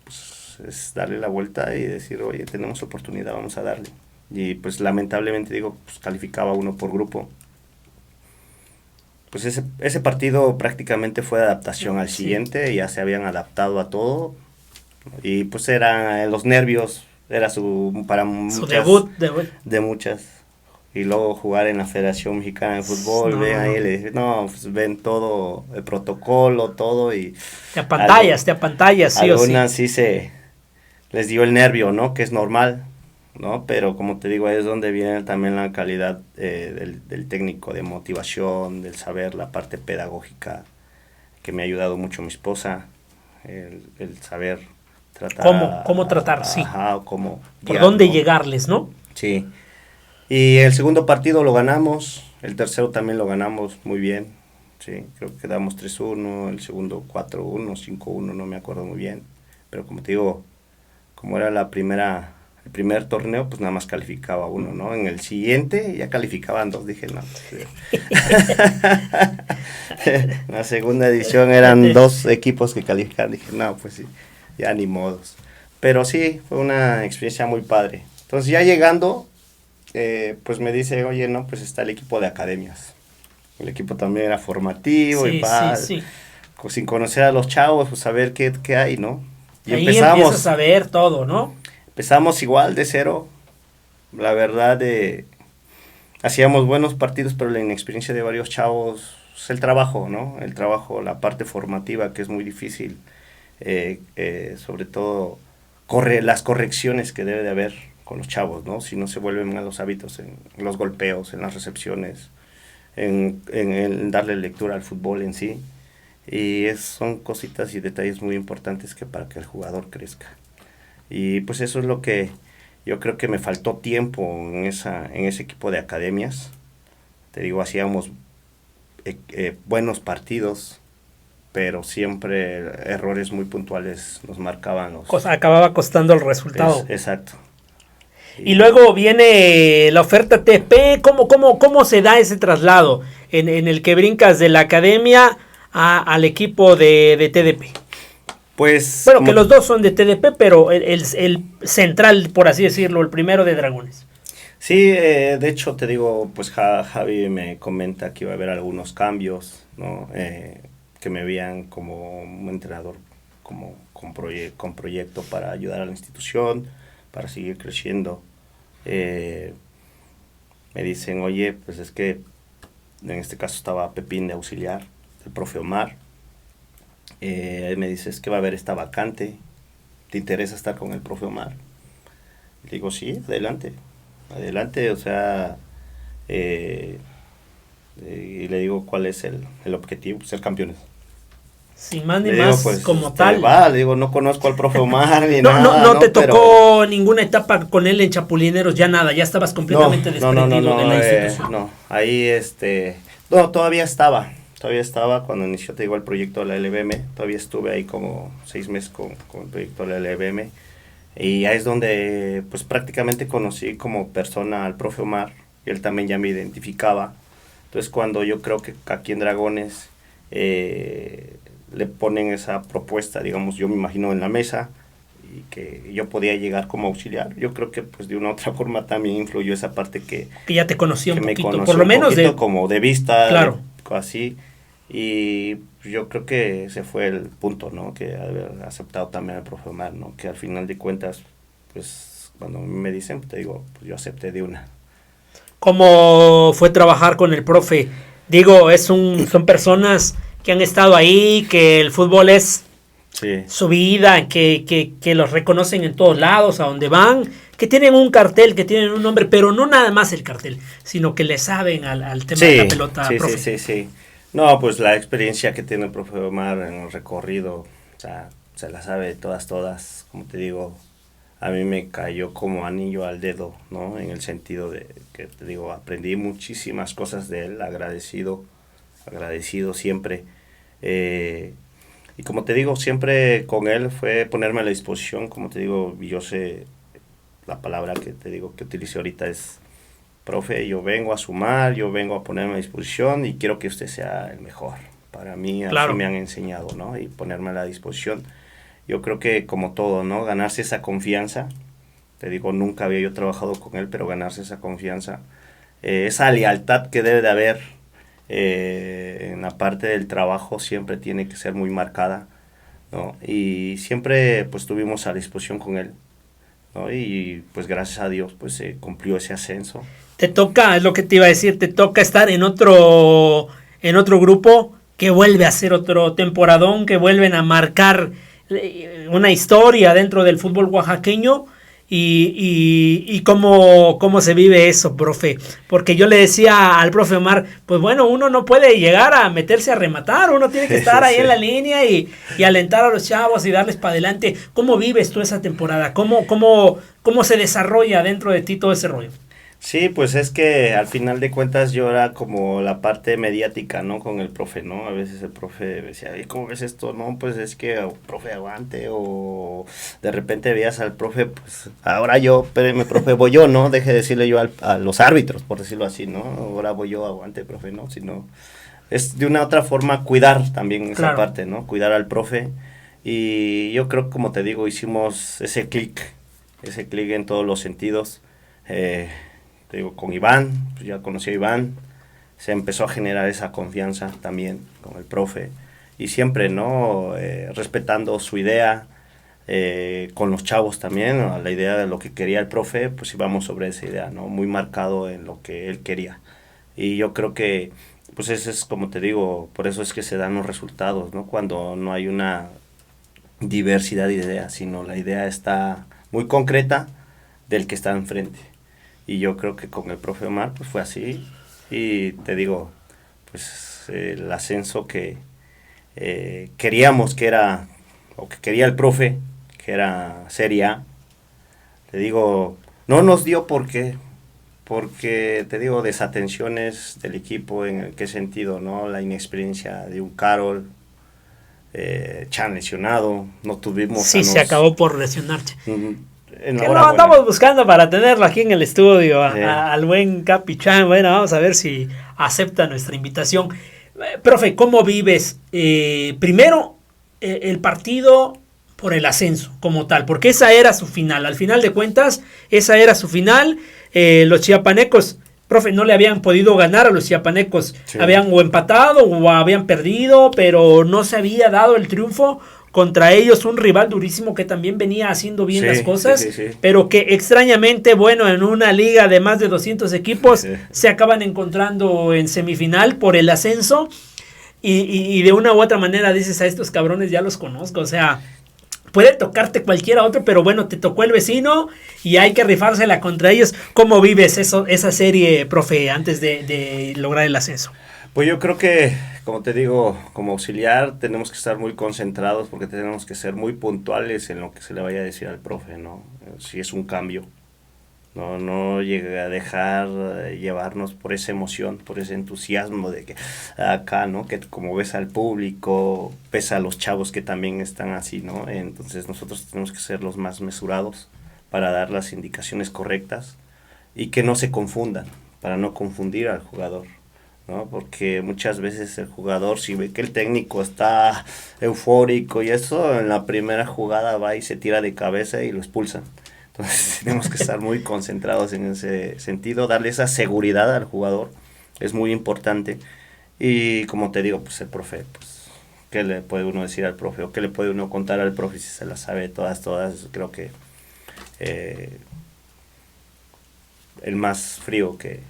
B: Pues, es darle la vuelta y decir, oye, tenemos oportunidad, vamos a darle. Y pues lamentablemente digo, pues calificaba uno por grupo. Pues ese partido prácticamente fue de adaptación al
A: Sí.
B: siguiente, ya se habían adaptado a todo. Y pues eran los nervios, era para
A: Su
B: muchas,
A: debut.
B: de muchas. Y luego jugar en la Federación Mexicana de Fútbol, ven ahí,
A: No.
B: le dije, no, pues ven todo, el protocolo, todo, y
A: Te apantallas, sí o sí.
B: algunas sí les dio el nervio, ¿no? Que es normal, ¿no? Pero como te digo, ahí es donde viene también la calidad del técnico, de motivación, del saber, la parte pedagógica, que me ha ayudado mucho mi esposa, el saber tratar
A: ¿Cómo tratar? Sí.
B: ajá, cómo
A: ¿Por
B: guiar,
A: dónde
B: ¿no?
A: llegarles, no?
B: Sí. Y el segundo partido lo ganamos, el tercero también lo ganamos muy bien, sí, creo que quedamos 3-1, el segundo 4-1, 5-1, no me acuerdo muy bien, pero como te digo, como era el primer torneo pues nada más calificaba uno, ¿no? En el siguiente ya calificaban dos, dije no. La segunda edición eran 2 equipos que calificaban, dije no, pues sí, ya ni modos. Pero sí, fue una experiencia muy padre. Entonces ya llegando, pues me dice, oye, no, pues está el equipo de academias. El equipo también era formativo y padre. Sí. Sin conocer a los chavos, pues saber qué hay, ¿no? Y
A: ahí empiezas a ver todo, ¿no?
B: Empezamos igual de cero. La verdad, hacíamos buenos partidos, pero la inexperiencia de varios chavos, pues el trabajo, ¿no? El trabajo, la parte formativa, que es muy difícil. Sobre todo, las correcciones que debe de haber con los chavos, ¿no? Si no se vuelven malos hábitos en los golpeos, en las recepciones, en darle lectura al fútbol en sí. Y son cositas y detalles muy importantes que para que el jugador crezca. Y pues eso es lo que yo creo que me faltó tiempo en ese equipo de academias. Te digo, hacíamos buenos partidos, pero siempre errores muy puntuales nos marcaban.
A: Acababa costando el resultado.
B: Exacto.
A: Y luego viene la oferta TP. ¿Cómo se da ese traslado en el que brincas de la academia al equipo de TDP?
B: Pues...
A: Bueno, que los dos son de TDP, pero el central, por así decirlo, el primero de Dragones.
B: Sí, de hecho te digo, pues Javi me comenta que iba a haber algunos cambios, ¿no? Que me veían como un entrenador con proyecto para ayudar a la institución, para seguir creciendo. Me dicen, oye, pues es que en este caso estaba Pepín de auxiliar, el profe Omar. Me dice, es que va a haber esta vacante, ¿te interesa estar con el profe Omar? Le digo, sí, adelante, o sea, y le digo, ¿cuál es el objetivo? Ser campeones.
A: Sin más ni más, pues, como tal.
B: Le digo, no conozco al profe Omar ni
A: nada. No te tocó
B: pero...
A: ninguna etapa con él en Chapulineros, ya nada, ya estabas completamente desprendido de la institución.
B: No, ahí no, todavía estaba cuando inició, te digo, el proyecto de la LBM, todavía estuve ahí como 6 meses con el proyecto de la LBM, y ahí es donde pues prácticamente conocí como persona al profe Omar, y él también ya me identificaba. Entonces cuando yo creo que aquí en Dragones le ponen esa propuesta, digamos, yo me imagino en la mesa, y que yo podía llegar como auxiliar, yo creo que pues de una u otra forma también influyó esa parte que
A: ya te conocía un poquito, por lo menos
B: como de vista,
A: claro,
B: así, y yo creo que ese fue el punto, ¿no? Que haber aceptado también al profe Omar, ¿no? Que al final de cuentas, pues cuando me dicen, te digo, pues yo acepté de una.
A: ¿Cómo fue trabajar con el profe? Digo, son personas que han estado ahí, que el fútbol es su vida, que los reconocen en todos lados, a donde van, que tienen un cartel, que tienen un nombre, pero no nada más el cartel, sino que le saben al tema de la pelota, profe.
B: Sí. No, pues la experiencia que tiene el profe Omar en el recorrido, o sea, se la sabe de todas, como te digo, a mí me cayó como anillo al dedo, ¿no? En el sentido de que, te digo, aprendí muchísimas cosas de él, agradecido siempre. Y como te digo, siempre con él fue ponerme a la disposición, como te digo, yo sé, la palabra que te digo que utilicé ahorita es, profe, yo vengo a sumar, yo vengo a ponerme a disposición y quiero que usted sea el mejor. Para mí,
A: claro,
B: así me han enseñado, ¿no? Y ponerme a la disposición. Yo creo que como todo, ¿no? Ganarse esa confianza, te digo, nunca había yo trabajado con él, pero ganarse esa confianza, esa lealtad que debe de haber en la parte del trabajo siempre tiene que ser muy marcada, ¿no? Y siempre pues estuvimos a disposición con él, ¿no? Y pues gracias a Dios pues se cumplió ese ascenso.
A: Te toca, es lo que te iba a decir, te toca estar en otro grupo que vuelve a ser otro temporadón, que vuelven a marcar una historia dentro del fútbol oaxaqueño. Y cómo se vive eso, profe, porque yo le decía al profe Omar, pues bueno, uno no puede llegar a meterse a rematar, uno tiene que estar ahí en la línea y alentar a los chavos y darles para adelante. ¿Cómo vives tú esa temporada? ¿Cómo se desarrolla dentro de ti todo ese rollo?
B: Sí, pues es que al final de cuentas yo era como la parte mediática, ¿no? Con el profe, ¿no? A veces el profe decía, "¿Y cómo ves esto? No, pues es que, profe, aguante", o de repente veías al profe, pues ahora yo, espéreme, profe, voy yo, ¿no? Deje de decirle yo a los árbitros, por decirlo así, ¿no? Ahora voy yo, aguante, profe, ¿no? Sino, es de una otra forma cuidar también esa
A: Claro.
B: parte, ¿no? Cuidar al profe. Y yo creo, como te digo, hicimos ese clic en todos los sentidos. Te digo, con Iván, pues ya conocí a Iván, se empezó a generar esa confianza también con el profe. Y siempre, ¿no? Respetando su idea, con los chavos también, ¿no? La idea de lo que quería el profe, pues íbamos sobre esa idea, ¿no? Muy marcado en lo que él quería. Y yo creo que, pues ese es, como te digo, por eso es que se dan los resultados, ¿no? Cuando no hay una diversidad de ideas, sino la idea está muy concreta del que está enfrente. Y yo creo que con el profe Omar pues fue así. Y te digo, pues el ascenso que queríamos que era, o que quería el profe, que era Serie A, te digo, no nos dio porque te digo, desatenciones del equipo, ¿en qué sentido? ¿No? La inexperiencia de un Carol, Chan lesionado, no tuvimos a
A: Sí, se
B: nos...
A: acabó por lesionarse.
B: En la
A: Que
B: hora
A: lo
B: buena.
A: andamos buscando para tenerlo aquí en el estudio,
B: Sí.
A: al buen Capichan. Bueno, vamos a ver si acepta nuestra invitación. Profe, ¿cómo vives? Primero, el partido por el ascenso como tal, porque esa era su final. Al final de cuentas, esa era su final. Los chiapanecos, profe, no le habían podido ganar a los chiapanecos.
B: Sí.
A: Habían o empatado o habían perdido, pero no se había dado el triunfo contra ellos, un rival durísimo que también venía haciendo bien las
B: Sí, sí,
A: cosas,
B: sí, sí.
A: pero que extrañamente, bueno, en una liga de más de 200 equipos,
B: Sí.
A: se acaban encontrando en semifinal por el ascenso y de una u otra manera dices, a estos cabrones ya los conozco, o sea, puede tocarte cualquiera otro, pero bueno, te tocó el vecino y hay que rifársela contra ellos. ¿Cómo vives esa serie, profe, antes de lograr el ascenso?
B: Pues yo creo que, como te digo, como auxiliar tenemos que estar muy concentrados porque tenemos que ser muy puntuales en lo que se le vaya a decir al profe, ¿no? Si es un cambio, no llegue a dejar llevarnos por esa emoción, por ese entusiasmo de que acá, ¿no? Que como ves al público, ves a los chavos que también están así, ¿no? Entonces nosotros tenemos que ser los más mesurados para dar las indicaciones correctas y que no se confundan, para no confundir al jugador, ¿no? Porque muchas veces el jugador, si ve que el técnico está eufórico y eso, en la primera jugada va y se tira de cabeza y lo expulsan. Entonces tenemos que estar muy concentrados en ese sentido, darle esa seguridad al jugador, es muy importante. Y como te digo, pues el profe, pues, ¿qué le puede uno decir al profe? ¿O qué le puede uno contar al profe si se las sabe todas? Creo que eh, el más frío que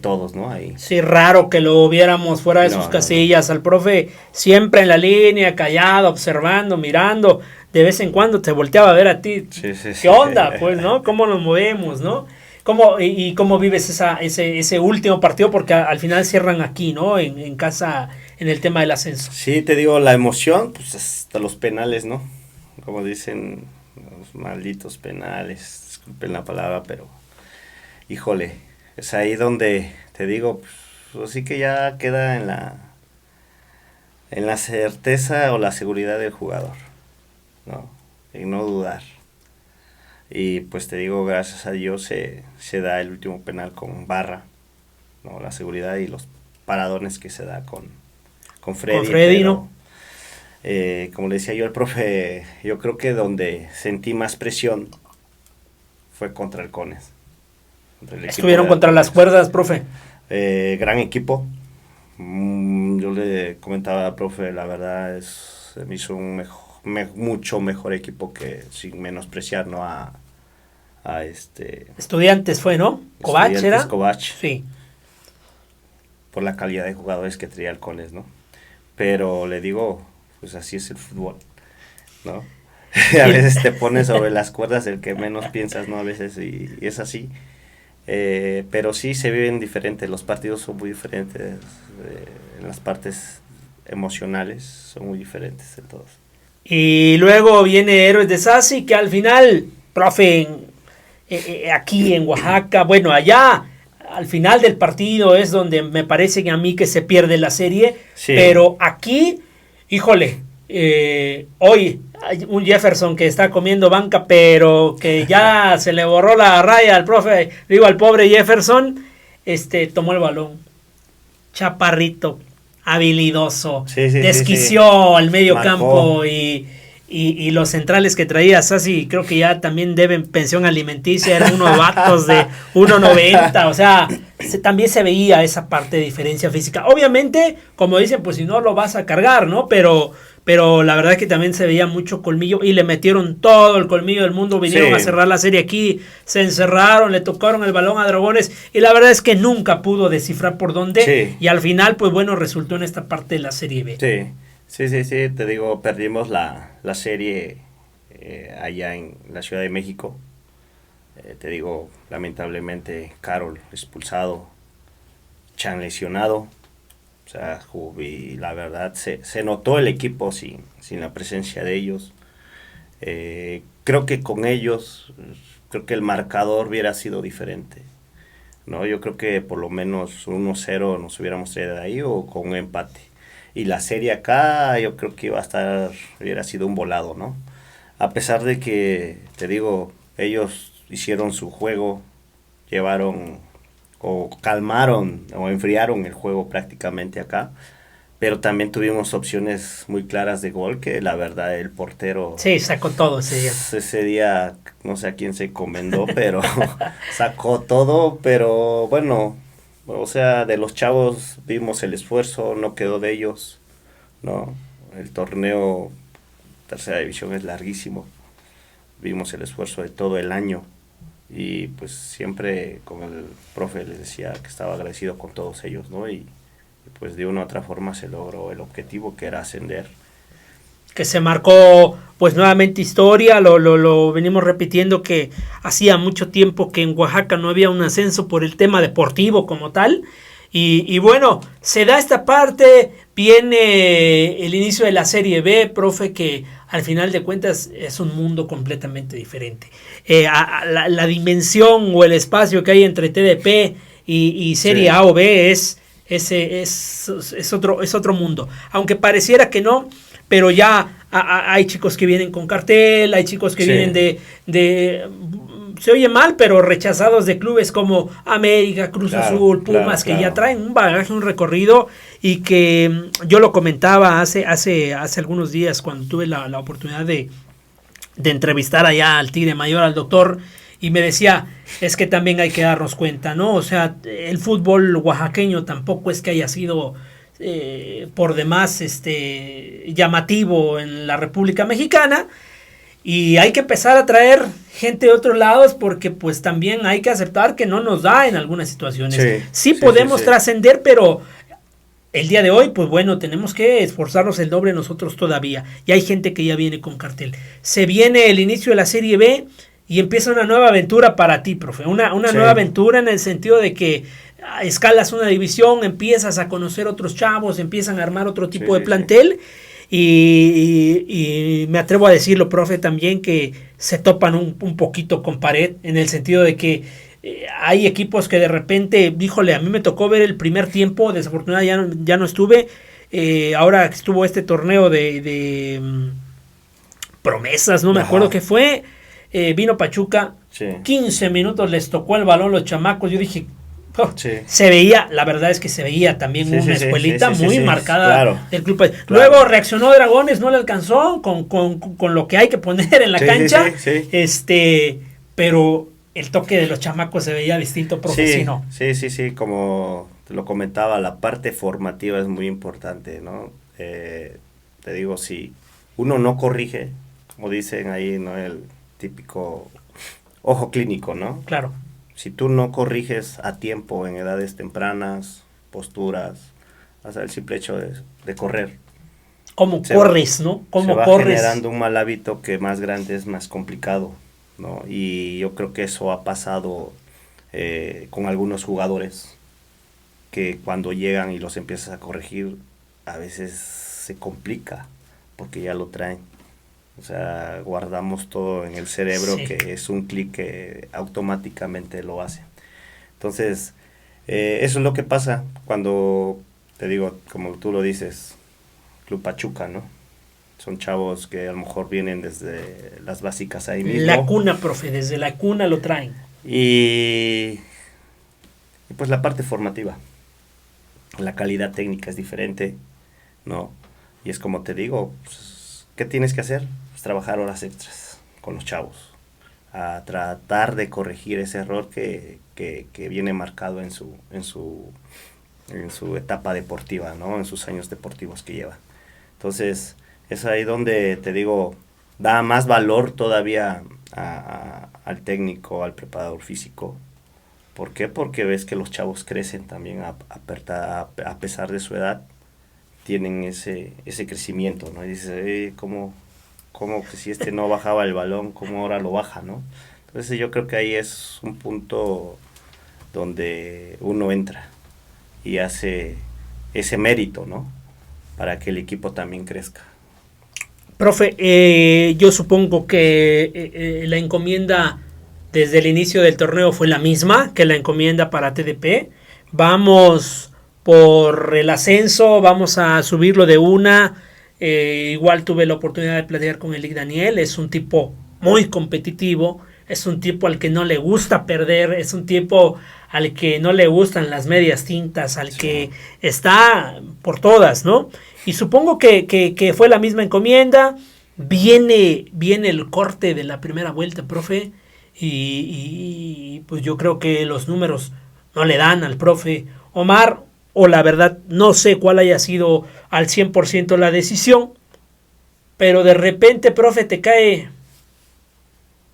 B: todos, ¿no? Ahí.
A: Sí, raro que lo viéramos fuera de sus
B: No, no, no.
A: casillas. Al profe siempre en la línea, callado, observando, mirando. De vez en cuando te volteaba a ver a ti.
B: Sí, sí,
A: ¿Qué
B: sí.
A: onda? Pues, ¿no? ¿Cómo nos movemos, no? ¿Y cómo vives ese último partido? Porque al final cierran aquí, ¿no? En casa, en el tema del ascenso.
B: Sí, te digo, la emoción, pues hasta los penales, ¿no? Como dicen los malditos penales, disculpen la palabra, pero híjole, es ahí donde te digo, pues así que ya queda en la certeza o la seguridad del jugador, ¿no? En no dudar. Y pues te digo, gracias a Dios se da el último penal con Barra, ¿no? La seguridad y los paradones que se da con
A: Con
B: Freddy,
A: Freddy,
B: pero
A: ¿no?
B: como le decía yo al profe, yo creo que donde sentí más presión fue contra el Cones, contra el equipo
A: Estuvieron
B: de
A: contra las
B: Halcones.
A: cuerdas, profe.
B: Gran equipo. Yo le comentaba al profe, la verdad se me hizo un mucho mejor equipo, que sin menospreciar, ¿no? A
A: Estudiantes fue, ¿no? Kovac
B: Estudiantes
A: era.
B: Kovac,
A: Sí.
B: por la calidad de jugadores que traía Halcones, ¿no? Pero le digo, pues así es el fútbol, ¿no? A veces te pones sobre las cuerdas el que menos piensas, ¿no? A veces, y es así. Pero sí se viven diferentes, los partidos son muy diferentes, en las partes emocionales son muy diferentes de todos.
A: Y luego viene Héroes de Sassi, que al final, profe, aquí en Oaxaca. Bueno, allá al final del partido es donde me parece que a mí que se pierde la serie,
B: Sí.
A: pero aquí, híjole, hoy hay un Jefferson que está comiendo banca, pero que ya se le borró la raya al profe, digo al pobre Jefferson, tomó el balón, chaparrito, habilidoso,
B: Sí, sí,
A: desquició al medio
B: Marcó.
A: campo y los centrales que traía Sassi creo que ya también deben pensión alimenticia, eran unos vatos de 1.90, o sea, también se veía esa parte de diferencia física. Obviamente, como dicen, pues si no lo vas a cargar, ¿no? Pero la verdad es que también se veía mucho colmillo y le metieron todo el colmillo del mundo, vinieron
B: Sí.
A: a cerrar la serie aquí, se encerraron, le tocaron el balón a Dragones y la verdad es que nunca pudo descifrar por dónde
B: Sí.
A: y al final, pues bueno, resultó en esta parte de la serie B.
B: Sí, te digo, perdimos la serie allá en la Ciudad de México. Te digo, lamentablemente, Carol expulsado, Chan lesionado. O sea, y la verdad se notó el equipo sin la presencia de ellos. Creo que con ellos, creo que el marcador hubiera sido diferente. ¿No? Yo creo que por lo menos 1-0 nos hubiéramos traído de ahí o con un empate. Y la serie acá yo creo que hubiera sido un volado, ¿no? A pesar de que, te digo, ellos hicieron su juego, llevaron o calmaron o enfriaron el juego prácticamente acá, pero también tuvimos opciones muy claras de gol que la verdad el portero...
A: Sí, sacó todo ese día.
B: Ese día no sé a quién se encomendó, pero sacó todo, pero bueno, o sea, de los chavos vimos el esfuerzo, no quedó de ellos, ¿no? El torneo tercera división es larguísimo, vimos el esfuerzo de todo el año y pues siempre con el profe les decía que estaba agradecido con todos ellos, ¿no? Y pues de una u otra forma se logró el objetivo que era ascender.
A: Que se marcó pues nuevamente historia, lo venimos repitiendo que hacía mucho tiempo que en Oaxaca no había un ascenso por el tema deportivo como tal, y bueno, se da esta parte, viene el inicio de la Serie B, profe, que al final de cuentas es un mundo completamente diferente. La dimensión o el espacio que hay entre TDP y Serie
B: Sí.
A: A o B es otro mundo, aunque pareciera que no, pero ya hay chicos que vienen con cartel, hay chicos que
B: Sí.
A: vienen se oye mal, pero rechazados de clubes como América, Cruz
B: Claro,
A: Azul, Pumas,
B: claro.
A: que ya traen un bagaje, un recorrido, y que yo lo comentaba hace algunos días cuando tuve la oportunidad de entrevistar allá al Tigre Mayor, al doctor, y me decía, es que también hay que darnos cuenta, ¿no? O sea, el fútbol oaxaqueño tampoco es que haya sido por demás llamativo en la República Mexicana, y hay que empezar a traer gente de otros lados porque pues también hay que aceptar que no nos da en algunas situaciones. Sí podemos trascender, pero el día de hoy, pues bueno, tenemos que esforzarnos el doble nosotros todavía. Y hay gente que ya viene con cartel. Se viene el inicio de la Serie B y empieza una nueva aventura para ti, profe. Una nueva aventura en el sentido de que escalas una división, empiezas a conocer otros chavos, empiezan a armar otro tipo de plantel. Y me atrevo a decirlo, profe, también que se topan un poquito con pared en el sentido de que hay equipos que de repente, híjole, a mí me tocó ver el primer tiempo, desafortunadamente ya no estuve, ahora estuvo este torneo de promesas, no me acuerdo qué fue, vino Pachuca, 15 minutos les tocó el balón los chamacos, yo dije, se veía, la verdad es que se veía también una escuelita muy marcada del club. Claro. Luego reaccionó Dragones, no le alcanzó con lo que hay que poner en la cancha, pero el toque de los chamacos se veía distinto, profe.
B: Sí, como te lo comentaba, la parte formativa es muy importante, ¿no? Te digo, si uno no corrige, como dicen ahí, ¿no? El típico ojo clínico, ¿no?
A: Claro.
B: Si tú no corriges a tiempo en edades tempranas, posturas, hasta el simple hecho de correr.
A: ¿Cómo corres, no? ¿Cómo
B: se va
A: corres?
B: generando un mal hábito que más grande es más complicado, ¿no? Y yo creo que eso ha pasado con algunos jugadores que cuando llegan y los empiezas a corregir, a veces se complica porque ya lo traen, O sea, guardamos todo en el cerebro,
A: Sí.
B: que es un clic que automáticamente lo hace. Entonces, eso es lo que pasa cuando, te digo, como tú lo dices, Club Pachuca, ¿no? Son chavos que a lo mejor vienen desde las básicas ahí
A: La
B: mismo.
A: cuna, profe, desde la cuna lo traen.
B: Y pues la parte formativa. La calidad técnica es diferente, ¿no? Y es como te digo, pues, ¿qué tienes que hacer? Pues trabajar horas extras con los chavos. A tratar de corregir ese error que viene marcado en su etapa deportiva, ¿no? En sus años deportivos que lleva. Entonces, es ahí donde te digo, da más valor todavía al técnico, al preparador físico. ¿Por qué? Porque ves que los chavos crecen también a pesar de su edad, tienen ese crecimiento, ¿no? Y dices, ¿cómo que si este no bajaba el balón, cómo ahora lo baja, ¿no? Entonces yo creo que ahí es un punto donde uno entra y hace ese mérito, ¿no? Para que el equipo también crezca.
A: Profe, yo supongo que la encomienda desde el inicio del torneo fue la misma que la encomienda para TDP. Vamos por el ascenso, vamos a subirlo de una. Igual tuve la oportunidad de platicar con el Lick Daniel, es un tipo muy competitivo, es un tipo al que no le gusta perder, es un tipo al que no le gustan las medias tintas, al
B: Sí.
A: que está por todas, ¿no? Y supongo que fue la misma encomienda. Viene el corte de la primera vuelta, profe. Pues yo creo que los números no le dan al profe Omar. O la verdad, no sé cuál haya sido al 100% la decisión. Pero de repente, profe, te cae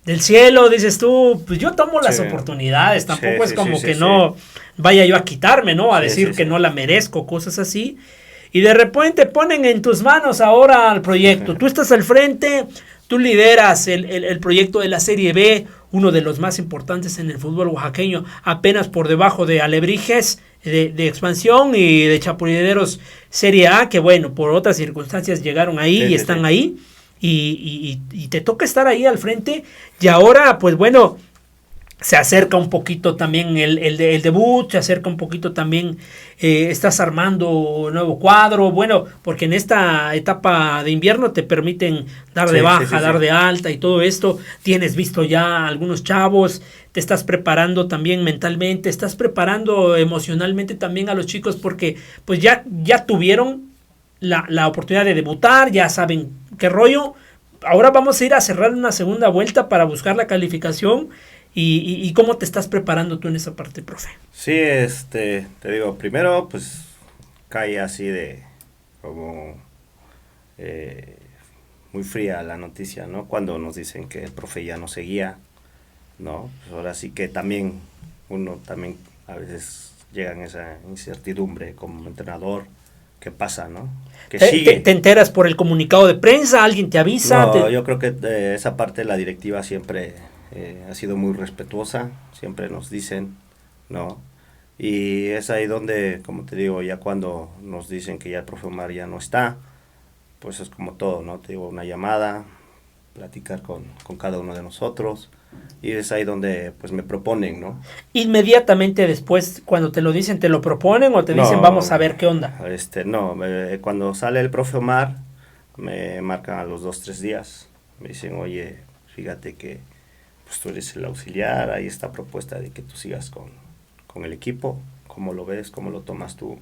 A: del cielo, dices tú, pues yo tomo las
B: Sí.
A: oportunidades, tampoco es
B: Sí,
A: como
B: sí, sí,
A: que
B: sí.
A: no vaya yo a quitarme, ¿no? A
B: Sí,
A: decir
B: sí,
A: que
B: sí.
A: no la merezco, cosas así. Y de repente ponen en tus manos ahora el proyecto. Tú estás al frente, tú lideras el proyecto de la Serie B, uno de los más importantes en el fútbol oaxaqueño, apenas por debajo de Alebrijes, de Expansión y de Chapulines Serie A, que bueno, por otras circunstancias llegaron ahí
B: Sí,
A: y
B: sí, sí.
A: están ahí. Y te toca estar ahí al frente. Y ahora, pues bueno, se acerca un poquito también el debut, se acerca un poquito también, estás armando nuevo cuadro, bueno, porque en esta etapa de invierno te permiten dar de
B: Sí, sí,
A: baja,
B: sí, sí.
A: dar de alta y todo esto, tienes visto ya algunos chavos, te estás preparando también mentalmente, estás preparando emocionalmente también a los chicos porque pues ya tuvieron la oportunidad de debutar, ya saben qué rollo. Ahora vamos a ir a cerrar una segunda vuelta para buscar la calificación. ¿Y cómo te estás preparando tú en esa parte, profe?
B: Sí, te digo, primero, pues cae así de como eh, muy fría la noticia, ¿no? Cuando nos dicen que el profe ya no seguía, ¿no? Pues ahora sí que también uno también a veces llega en esa incertidumbre como entrenador, ¿qué pasa, no? Que
A: ¿Te
B: sigue.
A: enteras por el comunicado de prensa? ¿Alguien te avisa?
B: No, yo creo que esa parte de la directiva siempre ha sido muy respetuosa, siempre nos dicen, ¿no? Y es ahí donde, como te digo, ya cuando nos dicen que ya el profe Omar ya no está, pues es como todo, ¿no? Te digo, una llamada, platicar con cada uno de nosotros, y es ahí donde pues me proponen, ¿no?
A: Inmediatamente después, cuando te lo dicen, ¿te lo proponen o te dicen vamos a
B: No,
A: ver qué onda?
B: no, cuando sale el profe Omar, me marcan a los 2, 3 días, me dicen, oye, fíjate que pues tú eres el auxiliar, hay esta propuesta de que tú sigas con el equipo, ¿cómo lo ves? ¿Cómo lo tomas tú?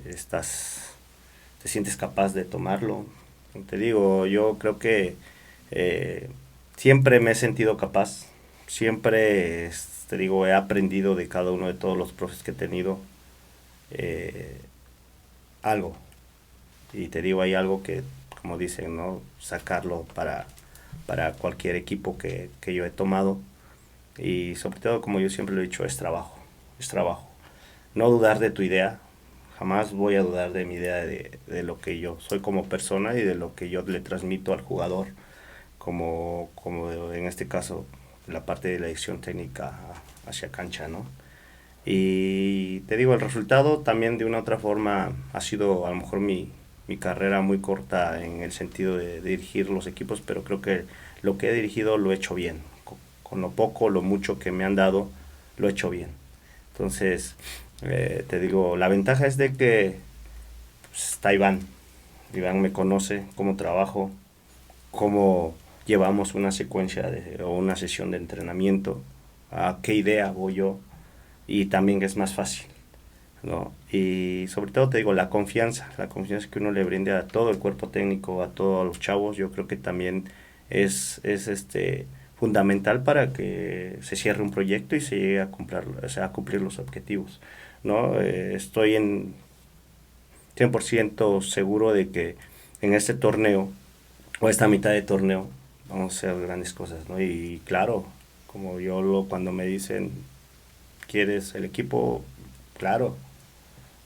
B: ¿Estás, te sientes capaz de tomarlo? Te digo, yo creo que siempre me he sentido capaz, siempre, te digo, he aprendido de cada uno de todos los profes que he tenido eh, algo. Y te digo, hay algo que, como dicen, ¿no? Sacarlo para cualquier equipo que yo he tomado. Y sobre todo, como yo siempre lo he dicho, es trabajo. Es trabajo. No dudar de tu idea. Jamás voy a dudar de mi idea de lo que yo soy como persona y de lo que yo le transmito al jugador. Como en este caso, la parte de la dirección técnica hacia cancha, ¿no? Y te digo, el resultado también de una otra forma ha sido a lo mejor mi mi carrera muy corta en el sentido de dirigir los equipos, pero creo que lo que he dirigido lo he hecho bien. Con lo poco, lo mucho que me han dado, lo he hecho bien. Entonces, te digo, la ventaja es de que pues, está Iván. Iván me conoce cómo trabajo, cómo llevamos una secuencia o una sesión de entrenamiento, a qué idea voy yo, y también es más fácil, ¿no? Y sobre todo te digo, la confianza que uno le brinde a todo el cuerpo técnico, a todos los chavos, yo creo que también es fundamental para que se cierre un proyecto y se llegue a cumplir los objetivos, ¿no? Estoy en 100% seguro de que en este torneo, o esta mitad de torneo, vamos a hacer grandes cosas, ¿no? Y claro, como cuando me dicen, ¿quieres el equipo? Claro,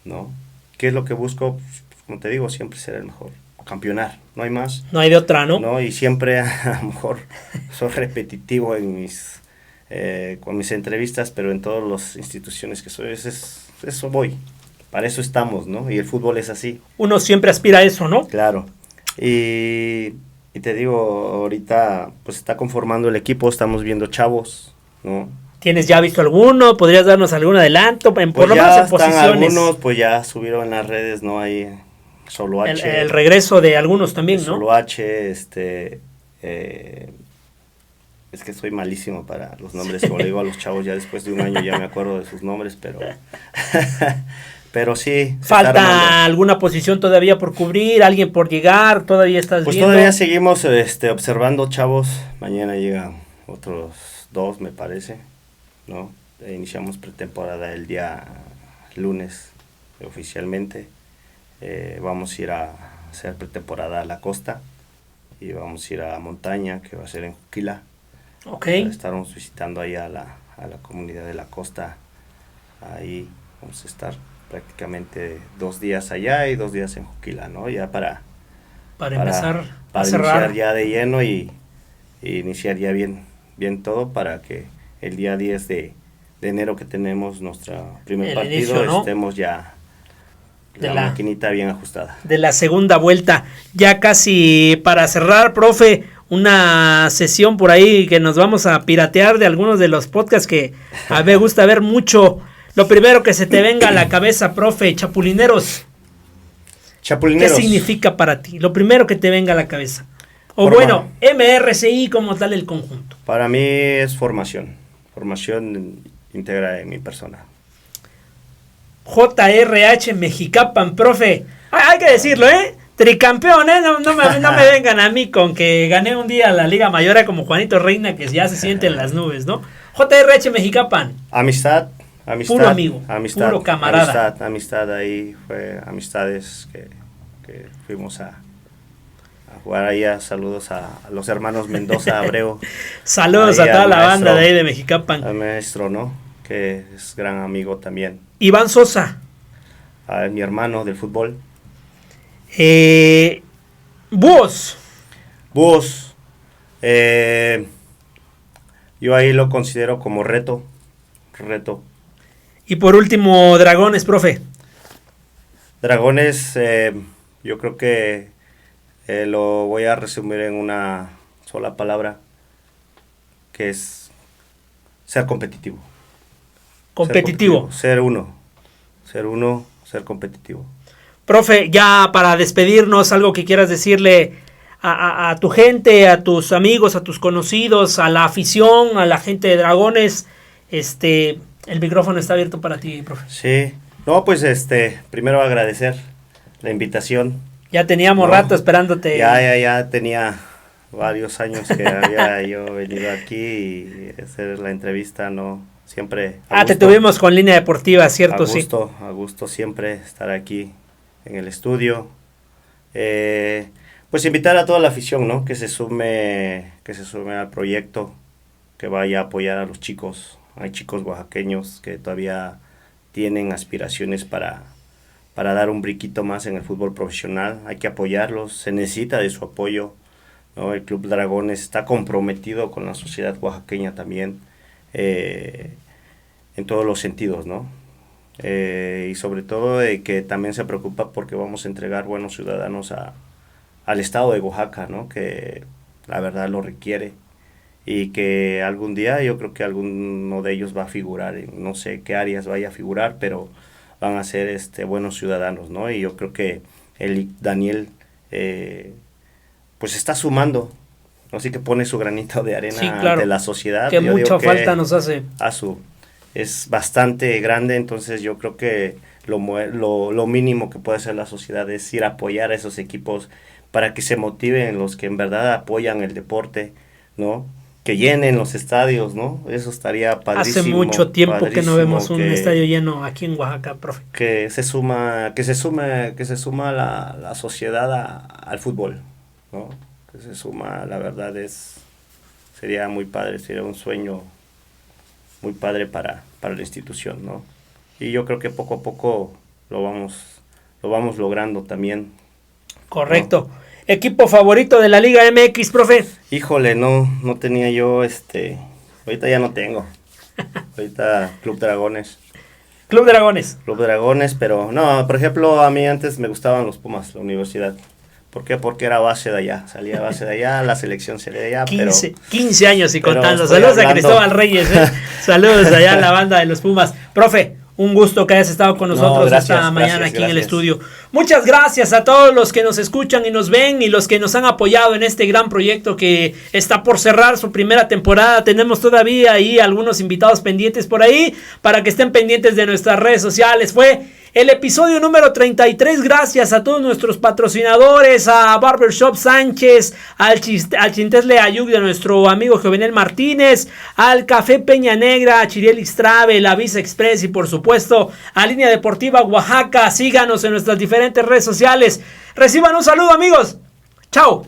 B: ¿no? ¿Qué es lo que busco? Pues, como te digo, siempre ser el mejor, campeonar, no hay más.
A: No hay de otra, ¿no?
B: ¿No? Y siempre a lo mejor soy repetitivo con mis entrevistas, pero en todas las instituciones que soy, eso voy. Para eso estamos, ¿no? Y el fútbol es así.
A: Uno siempre aspira a eso, ¿no?
B: Claro. Y te digo, ahorita pues está conformando el equipo, estamos viendo chavos, ¿no?
A: ¿Tienes ya visto alguno? ¿Podrías darnos algún adelanto? Por
B: Pues
A: lo
B: ya
A: menos en
B: están
A: posiciones.
B: algunos, pues ya subieron en las redes, ¿no? Ahí Soloache.
A: El regreso de algunos también, ¿no?
B: Soloache, es que soy malísimo para los nombres, como le digo a los chavos, ya después de un año ya me acuerdo de sus nombres, pero pero sí.
A: ¿Falta alguna posición todavía por cubrir? ¿Alguien por llegar? ¿Todavía estás
B: pues
A: viendo?
B: todavía seguimos observando chavos. Mañana llegan otros 2, me parece, ¿no? Iniciamos pretemporada el día lunes oficialmente. Vamos a ir a hacer pretemporada a la costa y vamos a ir a montaña, que va a ser en Juquila.
A: Okay.
B: Estaremos visitando ahí a la comunidad de la costa. Ahí vamos a estar prácticamente 2 días allá y 2 días en Juquila, ¿no? Ya para
A: empezar
B: para
A: a cerrar.
B: iniciar ya de lleno y iniciar ya bien todo para que el día 10 de enero, que tenemos nuestro primer partido,
A: inicio, ¿no?
B: estemos ya la maquinita bien ajustada.
A: De la segunda vuelta. Ya casi para cerrar, profe, una sesión por ahí que nos vamos a piratear de algunos de los podcasts que a mí me gusta ver mucho. Lo primero que se te venga a la cabeza, profe, Chapulineros. ¿Qué significa para ti? Lo primero que te venga a la cabeza. O bueno, MRCI como tal el conjunto.
B: Para mí es formación íntegra en mi persona.
A: JRH Mexicapan, profe. Hay que decirlo, tricampeón, no me vengan a mí con que gané un día la Liga Mayor como Juanito Reina, que ya se siente en las nubes, ¿no? JRH Mexicapan.
B: Amistad,
A: puro amigo,
B: amistad,
A: puro camarada.
B: Amistad, ahí fue amistades que fuimos a jugar allá. Saludos a los hermanos Mendoza, Abreu.
A: Saludos a toda la banda de ahí de Mexicapan.
B: Al maestro, ¿no? Que es gran amigo también.
A: Iván Sosa.
B: A mi hermano del fútbol.
A: Búhos.
B: Yo ahí lo considero como reto.
A: Y por último, Dragones, profe.
B: Dragones, yo creo que lo voy a resumir en una sola palabra, que es ser competitivo. Ser uno, ser competitivo.
A: Profe, ya para despedirnos, algo que quieras decirle a tu gente, a tus amigos, a tus conocidos, a la afición, a la gente de Dragones. El micrófono está abierto para ti, profe.
B: Sí, no, pues primero agradecer la invitación.
A: Ya teníamos rato esperándote.
B: Ya tenía varios años que había yo venido aquí y hacer la entrevista, ¿no? Siempre.
A: Te tuvimos con Línea Deportiva, ¿cierto? Sí.
B: A gusto siempre estar aquí en el estudio. Pues invitar a toda la afición, ¿no? Que se sume al proyecto, que vaya a apoyar a los chicos. Hay chicos oaxaqueños que todavía tienen aspiraciones para dar un brinquito más en el fútbol profesional. Hay que apoyarlos, se necesita de su apoyo, ¿no? El Club Dragones está comprometido con la sociedad oaxaqueña también, en todos los sentidos, ¿no? y sobre todo de que también se preocupa porque vamos a entregar buenos ciudadanos al estado de Oaxaca, ¿no? Que la verdad lo requiere y que algún día yo creo que alguno de ellos va a figurar, en no sé qué áreas vaya a figurar, pero van a ser buenos ciudadanos, ¿no? Y yo creo que Daniel pues está sumando, así que pone su granito de arena, sí, claro, ante la sociedad.
A: Que mucha falta nos hace.
B: Es bastante grande, entonces yo creo que lo mínimo que puede hacer la sociedad es ir a apoyar a esos equipos para que se motiven los que en verdad apoyan el deporte, ¿no? Que llenen los estadios, ¿no? Eso estaría padrísimo.
A: Hace mucho tiempo que no vemos un estadio lleno aquí en Oaxaca, profe.
B: Que se suma la sociedad al fútbol, ¿no? Que se suma, la verdad sería muy padre, sería un sueño muy padre para la institución, ¿no? Y yo creo que poco a poco lo vamos logrando también.
A: Correcto. ¿No? ¿Equipo favorito de la Liga MX, profe?
B: Híjole, no tenía yo, ahorita ya no tengo. Ahorita Club Dragones.
A: Club Dragones.
B: Club Dragones, pero no, por ejemplo, a mí antes me gustaban los Pumas, la universidad. ¿Por qué? Porque era base de allá, salía base de allá, la selección salía de allá.
A: 15 años y contando. Saludos a Cristóbal Reyes, Saludos allá a la banda de los Pumas. Profe, un gusto que hayas estado con nosotros esta mañana aquí en el estudio. Muchas gracias a todos los que nos escuchan y nos ven y los que nos han apoyado en este gran proyecto que está por cerrar su primera temporada. Tenemos todavía ahí algunos invitados pendientes por ahí para que estén pendientes de nuestras redes sociales. Fue el episodio número 33, gracias a todos nuestros patrocinadores, a Barbershop Sánchez, al Chintesle Ayuc de nuestro amigo Jovenel Martínez, al Café Peña Negra, a Chirielis Travel, a Visa Express y por supuesto a Línea Deportiva Oaxaca. Síganos en nuestras diferentes redes sociales. Reciban un saludo, amigos. Chao.